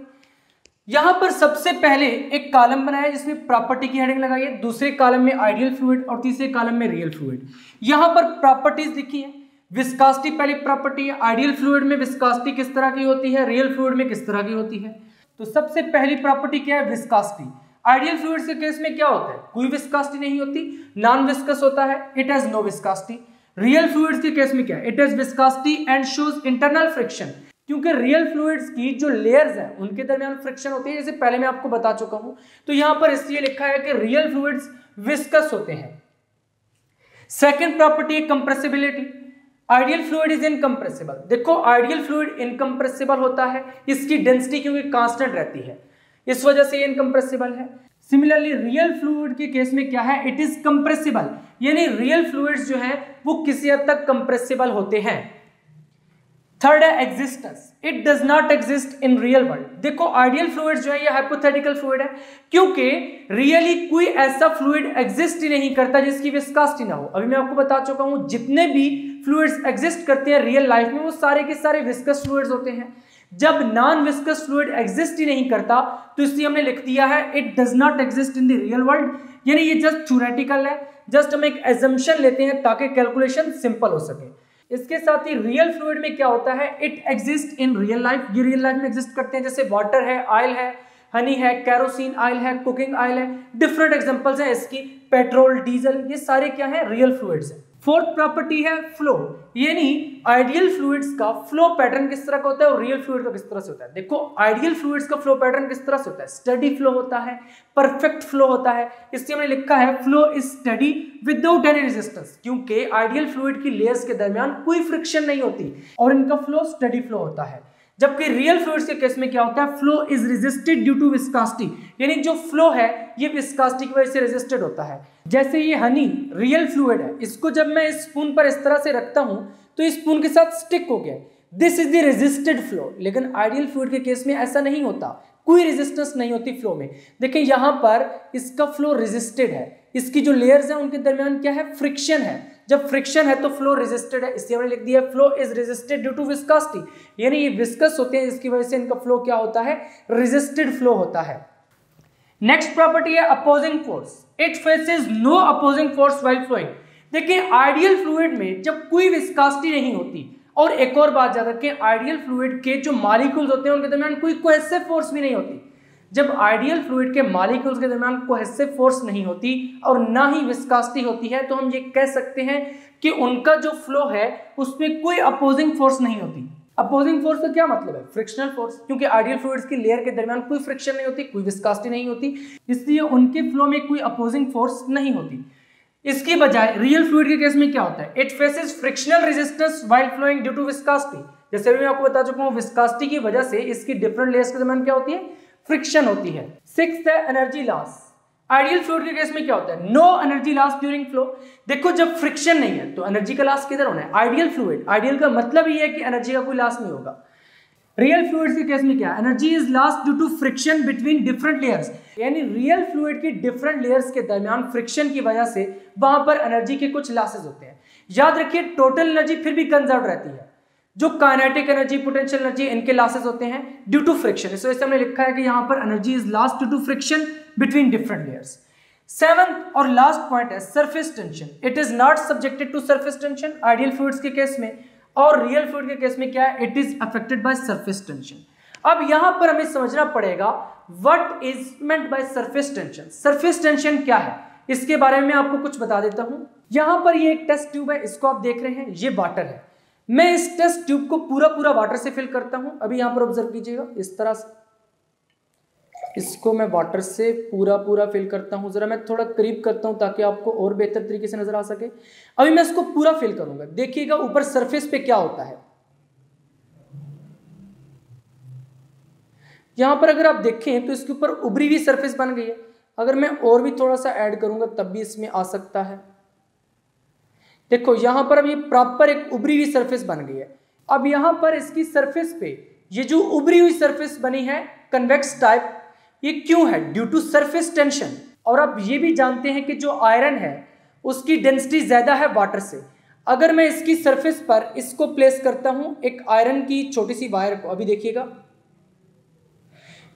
यहां पर सबसे पहले एक कॉलम बनाया जिसमें प्रॉपर्टी की हेडिंग लगाई है, दूसरे कॉलम में आइडियल फ्लूइड और तीसरे कॉलम में रियल फ्लूइड। यहां पर प्रॉपर्टीज लिखी है। विस्कोसिटी पहली प्रॉपर्टी है, आइडियल फ्लूइड में विस्कोसिटी किस तरह की होती है, रियल फ्लूइड में किस तरह की होती है। तो सबसे पहली प्रॉपर्टी क्या है? विस्कोसिटी। आइडियल फ्लूइड्स के केस में क्या होता है? कोई विस्कोसिटी नहीं होती, नॉन विस्कस होता है, it has no viscosity. Real fluids के केस में क्या है? It has viscosity and shows internal friction, क्योंकि रियल फ्लूइड्स की जो लेयर्स हैं उनके दरमियान फ्रिक्शन होती है, जैसे पहले मैं आपको बता चुका हूं। तो यहां पर इसलिए लिखा है कि रियल फ्लूइड्स विस्कस होते हैं। सेकेंड प्रॉपर्टी है compressibility. Ideal fluid is incompressible. देखो आइडियल फ्लूइड इनकम्प्रेसिबल होता है, इसकी डेंसिटी क्योंकि कांस्टेंट रहती है, इस वजह से ये इनकम्प्रेसिबल है। सिमिलरली रियल फ्लूइड के केस में क्या है? इट इज कंप्रेसिबल, यानी रियल फ्लूइड्स जो हैं वो किसी हद तक कंप्रेसिबल होते हैं। थर्ड है existence. It does not exist in real world. देखो आइडियल फ्लूइड्स जो है ये हाइपोथेटिकल फ्लूइड है, क्योंकि रियली कोई ऐसा फ्लूइड एग्जिस्ट ही नहीं करता जिसकी विस्कोसिटी ना हो। अभी मैं आपको बता चुका हूं जितने भी फ्लूइड्स एग्जिस्ट करते हैं रियल लाइफ में वो सारे के सारे विस्कस फ्लूइड्स होते हैं। जब नॉन विस्कस फ्लूइड एग्जिस्ट ही नहीं करता तो इसलिए हमने लिख दिया है it does not exist in the real world, यानी ये जस्ट थ्योरेटिकल है, जस्ट हम एक एजम्पशन लेते हैं ताकि कैलकुलेशन सिंपल हो सके। इसके साथ ही रियल फ्लूइड में क्या होता है? It exist in real life, ये रियल लाइफ में एग्जिस्ट करते हैं, जैसे वाटर है, ऑयल है, हनी है, केरोसिन ऑयल है, कुकिंग ऑयल है, डिफरेंट एग्जांपल्स हैं इसकी, पेट्रोल, डीजल, ये सारे क्या है? रियल फ्लूइड्स हैं। फोर्थ प्रॉपर्टी है फ्लो, यानी आइडियल फ्लूइड्स का फ्लो पैटर्न किस तरह का होता है और रियल फ्लूइड का किस तरह से होता है। देखो आइडियल फ्लूइड्स का फ्लो पैटर्न किस तरह से होता है? स्टडी फ्लो होता है, परफेक्ट फ्लो होता है, इसलिए हमने लिखा है flow is study without any resistance, क्योंकि आइडियल फ्लूइड की लेयर्स के दरमियान कोई फ्रिक्शन नहीं होती और इनका फ्लो स्टडी फ्लो होता है। जबकि रियल फ्लूइड्स के केस में क्या होता है? Flow is resisted due to viscosity, यानी जो फ्लो है ये विस्कोसिटी की वजह से रेजिस्टेड होता है। जैसे ये हनी रियल फ्लूइड है, इसको जब मैं इस स्पून पर इस तरह से रखता हूं तो इस स्पून के साथ स्टिक हो गया, this is the resisted flow. लेकिन आइडियल फ्लूइड के केस में ऐसा नहीं होता, कोई रेजिस्टेंस नहीं होती फ्लो में। देखिए यहां पर इसका फ्लो रेजिस्टेड है, इसकी जो लेयर्स हैं उनके दरमियान क्या है? फ्रिक्शन है। जब फ्रिक्शन है तो फ्लो रेजिस्टेड है, इसलिए हमने लिख दिया flow is resisted due to viscosity, यानी ये विस्कस होते हैं इसकी वजह से इनका फ्लो क्या होता है? रेजिस्टेड फ्लो होता है। नेक्स्ट प्रॉपर्टी है opposing force. It faces no opposing force while flowing. देखिए आइडियल फ्लूइड में जब कोई विस्कोसिटी नहीं होती, और एक और बात याद रखें आइडियल फ्लूइड के जो मॉलिक्यूल्स होते हैं उनके दरमियान कोई कोहेसिव फोर्स भी नहीं होती। जब आइडियल फ्लूइड के मॉलिक्यूल्स के दरमियान कोहेसिव फोर्स नहीं होती और ना ही विस्कोसिटी होती है, तो हम ये कह सकते हैं कि उनका जो फ्लो है उसमें कोई अपोजिंग फोर्स नहीं होती। अपोजिंग फोर्स का क्या मतलब है? फ्रिक्शनल फोर्स, क्योंकि आइडियल फ्लूइड्स की लेयर के दरमियान कोई फ्रिक्शन नहीं होती, कोई विस्कोसिटी नहीं होती, इसलिए उनके फ्लो में कोई अपोजिंग फोर्स नहीं होती। इसकी बजाय रियल फ्लूइड के केस में क्या होता है? It faces frictional resistance while flowing due to viscosity. जैसे अभी मैं आपको बता चुका हूं, विस्कोसिटी की वजह से इसकी डिफरेंट लेयर्स के दरमियान क्या होती है? फ्रिक्शन होती है। सिक्स्थ है एनर्जी लॉस। आइडियल फ्लूइड के केस में क्या होता है? No energy loss during flow. देखो जब फ्रिक्शन नहीं है तो एनर्जी का लॉस किधर होना है? Ideal fluid. आइडियल का मतलब ये है कि एनर्जी का कोई लॉस नहीं होगा। रियल फ्लूइड्स के केस में क्या? Energy is lost due to friction between different layers, यानी रियल फ्लूइड की डिफरेंट लेयर्स के दरमियान फ्रिक्शन की वजह से वहां पर एनर्जी के कुछ लॉसेस होते हैं। याद रखिए टोटल एनर्जी फिर भी कंजर्व रहती है, जो काइनेटिक एनर्जी, पोटेंशियल एनर्जी, इनके लॉसेस होते हैं ड्यू टू फ्रिक्शन। इस वजह से हमने लिखा है कि यहां पर energy is lost due to friction between different layers. Seventh और लास्ट पॉइंट है surface tension. It is not subjected to surface tension ideal fluids के केस में, और रियल फ्लूइड के केस में क्या है? It is affected by surface tension. अब यहां पर हमें समझना पड़ेगा what is meant by surface tension. Surface tension क्या है इसके बारे में आपको कुछ बता देता हूं। यहां पर ये एक टेस्ट ट्यूब है, इसको आप देख रहे हैं, ये वाटर है। मैं इस टेस्ट ट्यूब को पूरा वाटर से फिल करता हूं। अभी यहां पर ऑब्जर्व कीजिएगा, इस तरह से इसको मैं वाटर से पूरा फिल करता हूं। जरा मैं थोड़ा करीब करता हूं ताकि आपको और बेहतर तरीके से नजर आ सके। अभी मैं इसको पूरा फिल करूंगा, देखिएगा ऊपर सरफेस पे क्या होता है। यहां पर अगर आप देखें तो इसके ऊपर उभरी हुई सरफेस बन गई है। अगर मैं और भी थोड़ा सा ऐड करूंगा तब भी इसमें आ सकता है। देखो यहां पर अब ये प्रॉपर एक उभरी हुई सरफेस बन गई है। अब यहां पर इसकी सरफेस पे ये जो उभरी हुई सरफेस बनी है कन्वेक्स टाइप, ये क्यों है? Due to surface tension. और आप ये भी जानते हैं कि जो आयरन है उसकी डेंसिटी ज्यादा है वाटर से। अगर मैं इसकी सरफेस पर इसको प्लेस करता हूं एक आयरन की छोटी सी वायर को, अभी देखिएगा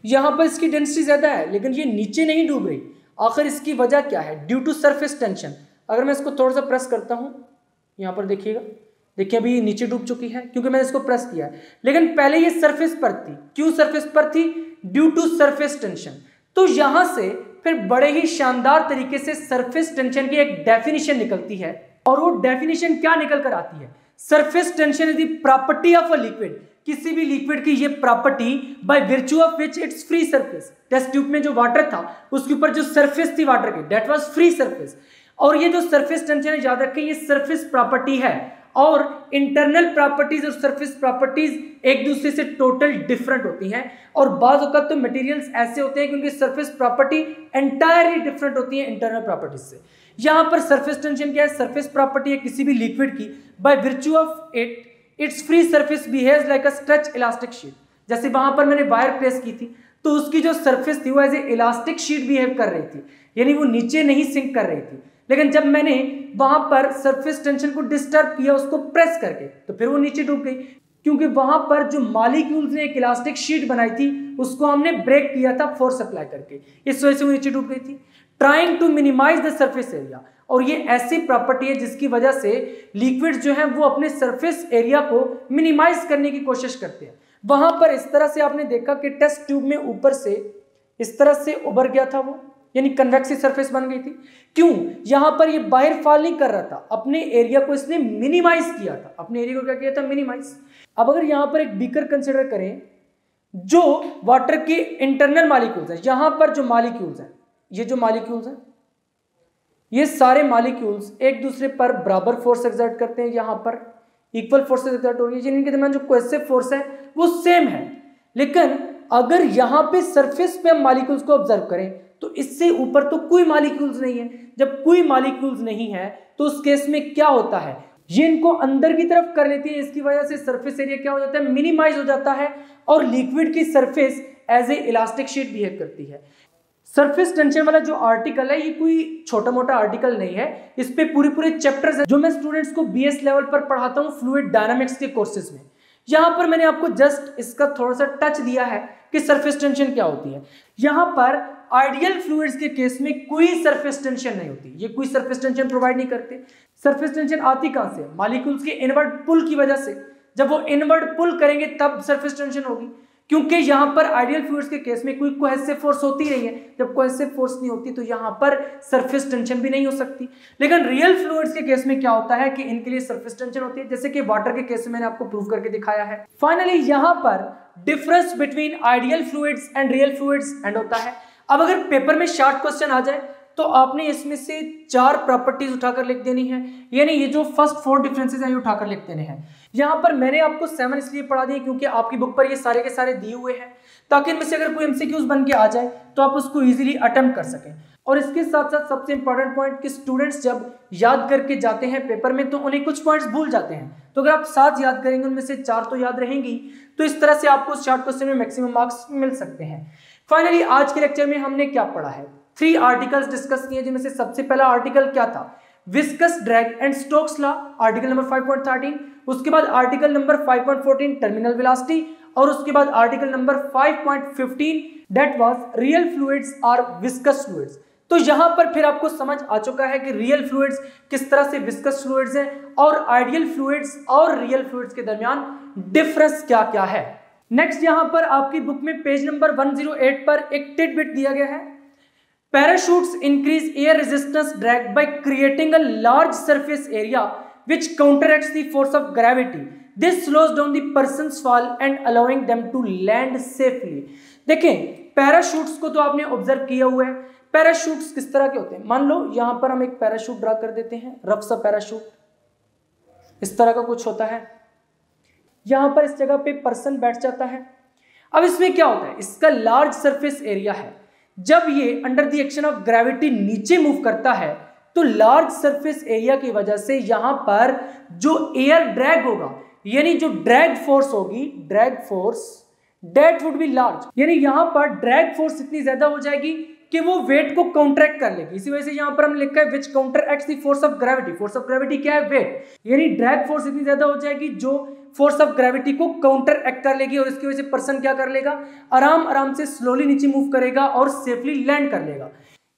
यहां पर इसकी डेंसिटी ज्यादा है लेकिन ये नीचे नहीं डूब रही। आखिर इसकी वजह क्या है? Due to surface tension. अगर मैं इसको थोड़ा सा प्रेस करता हूं, यहां पर देखिएगा, देखिए अभी नीचे डूब चुकी है क्योंकि मैंने इसको प्रेस किया है, लेकिन पहले ये सरफेस पर थी। क्यों सरफेस पर थी? Due to surface tension. तो यहां से फिर बड़े ही शानदार तरीके से सरफेस टेंशन की एक डेफिनेशन निकलती है, और वो डेफिनेशन क्या निकल कर आती है? Surface tension is the property of a liquid. किसी भी लिक्विड की ये property by virtue of which its free surface. Test tube में जो वाटर था उसके ऊपर जो सरफेस थी वाटर की, दैट वाज फ्री सरफेस। और ये जो सरफेस टेंशन है, याद रखें ये सरफेस प्रॉपर्टी है, और इंटरनल प्रॉपर्टीज और सरफेस प्रॉपर्टीज एक दूसरे से टोटल डिफरेंट होती हैं। और बाज़ औक़ात तो मटेरियल्स ऐसे होते हैं कि उनकी सरफेस प्रॉपर्टी एंटायरली डिफरेंट होती है इंटरनल प्रॉपर्टीज से। यहां पर सरफेस टेंशन क्या है? सरफेस प्रॉपर्टी है किसी भी लिक्विड की, by virtue of it its free surface behaves like a stretch elastic sheet. जैसे वहां पर मैंने वायर प्लेस की थी तो उसकी जो सरफेस थी वो as a elastic sheet behave कर रही थी, यानी वो नीचे नहीं सिंक कर रही थी। लेकिन जब मैंने वहां पर सरफेस टेंशन को डिस्टर्ब किया उसको प्रेस करके, तो फिर वो नीचे डूब गई, क्योंकि वहां पर जो मॉलिक्यूल्स ने एक इलास्टिक शीट बनाई थी उसको हमने ब्रेक किया था फोर्स अप्लाई करके, इस वजह से वो नीचे डूब गई थी। Trying to minimize the surface area, और ये ऐसी प्रॉपर्टी है जिसकी वजह से लिक्विड जो है वो अपने सरफेस एरिया को मिनिमाइज करने की कोशिश करते हैं। वहां पर इस तरह से आपने देखा कि टेस्ट ट्यूब में ऊपर से इस तरह से उभर गया था वो, यानी कन्वेक्सिव सरफेस बन गई थी। क्यों? यहां पर ये बाहर फॉल नहीं कर रहा था, अपने एरिया को इसने मिनिमाइज किया था। अपने एरिया को क्या किया था? मिनिमाइज। अब अगर यहां पर एक बीकर कंसिडर करें जो वाटर के इंटरनल मॉलिक्यूल्स है, यहां पर जो मॉलिक्यूल्स है, ये जो मॉलिक्यूल्स है, ये सारे मॉलिक्यूल्स एक दूसरे पर बराबर फोर्स एक्सर्ट करते हैं, यहां पर इक्वल फोर्सेस एक्सर्ट हो रही है, जिनके दरमियान जो कोहेसिव फोर्स है वो सेम है। लेकिन अगर यहां पे सरफेस पे हम मॉलिक्यूल्स को ऑब्जर्व करें तो इससे ऊपर तो कोई मॉलिक्यूल्स नहीं है। जब कोई मॉलिक्यूल्स नहीं है तो उस केस में क्या होता है? ये इनको अंदर की तरफ कर लेती है, इसकी वजह से सरफेस एरिया क्या हो जाता है? मिनिमाइज हो जाता है, और लिक्विड की surface as a elastic sheet behave करती है। सरफेस टेंशन वाला जो आर्टिकल है ये कोई छोटा मोटा आर्टिकल नहीं है, इस पे पूरे चैप्टर्स हैं जो मैं स्टूडेंट्स को बीएस लेवल पर पढ़ाता हूँ फ्लूइड डायनामिक्स के कोर्सेज में। यहां पर मैंने आपको जस्ट इसका थोड़ा सा टच दिया है कि सरफेस टेंशन क्या होती है। यहां पर आइडियल फ्लूइड्स के केस में कोई सरफेस टेंशन नहीं होती, ये कोई सरफेस टेंशन प्रोवाइड नहीं करते। सरफेस टेंशन आती कहां से? मॉलिक्यूल्स के इनवर्ड पुल की वजह से। जब वो इनवर्ड पुल करेंगे तब सरफेस टेंशन होगी। क्योंकि यहाँ पर आइडियल फ्लूइड्स के केस में कोई कोहेसिव फोर्स होती नहीं है। जब कोहेसिव फोर्स नहीं होती तो यहाँ पर सरफेस टेंशन भी नहीं हो सकती। लेकिन रियल फ्लूइड्स के केस में क्या होता है कि इनके लिए सरफेस टेंशन होती है, जैसे कि वाटर के केस में मैंने आपको प्रूव करके दिखाया है। फाइनली यहाँ पर difference between ideal fluids and real fluids and होता है। अब अगर पेपर में शॉर्ट क्वेश्चन आ जाए तो आपने इसमें से 4 प्रॉपर्टीज उठाकर लिख देनी है, यानी ये जो फर्स्ट 4 डिफरेंसेस हैं ये उठाकर लिख देने हैं। यहाँ पर मैंने आपको 7 इसलिए पढ़ा दिए क्योंकि आपकी बुक पर ये सारे के सारे दिए हुए हैं, ताकि इनमें से अगर कोई एमसीक्यूज बन के आ जाए तो आप उसको इजीली अटेम्प्ट कर सकें। और इसके साथ साथ सबसे इंपॉर्टेंट पॉइंट कि स्टूडेंट्स जब याद करके जाते हैं पेपर में तो उन्हें कुछ पॉइंट्स भूल जाते हैं, तो अगर आप 7 याद करेंगे उनमें से 4 तो याद रहेंगी, तो इस तरह से आपको शॉर्ट क्वेश्चन में मैक्सिमम मार्क्स मिल सकते हैं। फाइनली आज के लेक्चर में हमने क्या पढ़ा है, 3 आर्टिकल्स डिस्कस किए, जिनमें से सबसे पहला आर्टिकल क्या था, viscous drag and Stokes law, article number 5.13। उसके बाद आर्टिकल नंबर 5.14 टर्मिनल वेलोसिटी, और उसके बाद article number 5.15 that was real fluids और विस्कस फ्लूइड्स। तो यहां पर फिर आपको समझ आ चुका है कि रियल फ्लूइड्स किस तरह से विस्कस फ्लूइड्स हैं और आइडियल फ्लूइड्स और रियल फ्लूइड्स के दरमियान डिफरेंस क्या क्या है। नेक्स्ट यहां पर आपकी बुक में पेज नंबर 108 पर एक टिडबिट दिया गया है, parachutes increase air resistance drag by creating a large surface area which counteracts the force of gravity. This slows down the person's fall and allowing them to land safely. देखें, parachutes को तो आपने observe किया हुआ है। Parachutes किस तरह के होते हैं, मान लो यहां पर हम एक पैराशूट ड्रा कर देते हैं, रफ सा पैराशूट इस तरह का कुछ होता है। यहां पर इस जगह पे पर्सन बैठ जाता है। अब इसमें क्या होता है, इसका लार्ज सरफेस एरिया है, जब ये under the action of gravity नीचे मूव करता है तो लार्ज सरफेस एरिया की वजह से यहां पर जो एयर ड्रैग होगा, यानी जो ड्रैग फोर्स होगी, drag force that would be large, यानी यहां पर ड्रैग फोर्स इतनी ज्यादा हो जाएगी कि वो वेट को काउंटरैक्ट कर लेगी। इसी वजह से यहां पर हम लिखा है which counteracts the force of gravity. Force of gravity क्या है, वेट, यानी ड्रैग फोर्स इतनी ज्यादा हो जाएगी जो फोर्स ऑफ ग्रेविटी को काउंटर एक्ट कर लेगी, और इसकी वजह से पर्सन क्या कर लेगा, आराम आराम से स्लोली नीचे मूव करेगा और सेफली लैंड कर लेगा।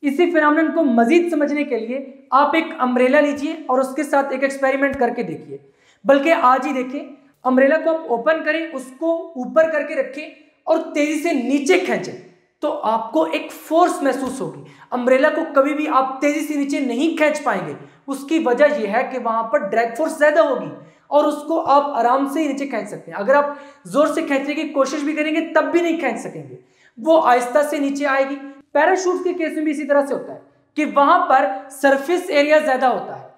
इसी फिनोमेनन को मजीद समझने के लिए आप एक अम्ब्रेला लीजिए और उसके साथ एक एक्सपेरिमेंट करके देखिए, बल्कि आज ही देखें। अम्ब्रेला को आप ओपन करें, उसको ऊपर करके रखें और तेजी से नीचे खींचें, तो आपको एक फोर्स महसूस होगी। अम्ब्रेला को कभी भी आप तेजी से नीचे नहीं खींच पाएंगे, उसकी वजह यह है कि वहां पर ड्रैग फोर्स ज्यादा होगी और उसको आप आराम से नीचे खींच सकते हैं। अगर आप जोर से खींचने की कोशिश भी करेंगे तब भी नहीं खींच सकेंगे, वो आहिस्ता से नीचे आएगी। पैराशूट के केस में भी इसी तरह से होता है कि वहां पर सरफेस एरिया ज्यादा होता है,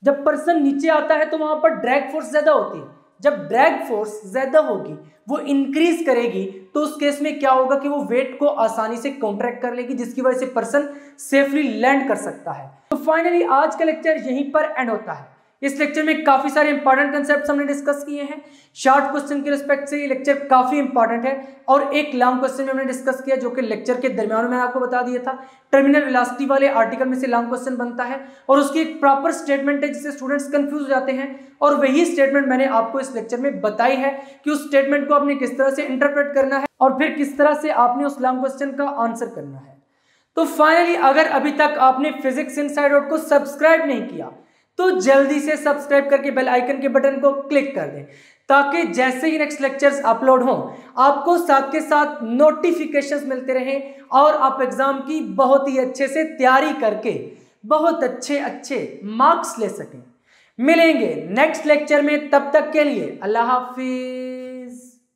जब पर्सन नीचे आता है तो वहां पर ड्रैग फोर्स ज्यादा होती है। जब ड्रैग फोर्स ज्यादा होगी, वो इंक्रीज करेगी, तो उस केस में क्या होगा कि वो वेट को आसानी से काउंटरैक्ट कर लेगी, जिसकी वजह से पर्सन सेफली लैंड कर सकता है। तो फाइनली आज का लेक्चर यहीं पर एंड होता है। इस लेक्चर में काफी सारे इंपॉर्टेंट कंसेप्ट्स हमने डिस्कस किए हैं। शॉर्ट क्वेश्चन के रिस्पेक्ट से ये लेक्चर काफी इंपॉर्टेंट है, और एक लॉन्ग क्वेश्चन में हमने डिस्कस किया जो कि लेक्चर के दरमियान में आपको बता दिया था। टर्मिनल वेलोसिटी वाले आर्टिकल में से लॉन्ग क्वेश्चन बनता है और उसकी एक प्रॉपर स्टेटमेंट है, जिससे स्टूडेंट्स कंफ्यूज हो जाते हैं, और वही स्टेटमेंट मैंने आपको इस लेक्चर में बताई है कि उस स्टेटमेंट को आपने किस तरह से इंटरप्रेट करना है और फिर किस तरह से आपने उस लॉन्ग क्वेश्चन का आंसर करना है। तो फाइनली अगर अभी तक आपने फिजिक्स इनसाइड आउट को सब्सक्राइब नहीं किया तो जल्दी से सब्सक्राइब करके बेल आइकन के बटन को क्लिक कर दें, ताकि जैसे ही नेक्स्ट लेक्चर्स अपलोड हों आपको साथ के साथ नोटिफिकेशंस मिलते रहें और आप एग्जाम की बहुत ही अच्छे से तैयारी करके बहुत अच्छे मार्क्स ले सकें। मिलेंगे नेक्स्ट लेक्चर में, तब तक के लिए अल्लाह हाफिज।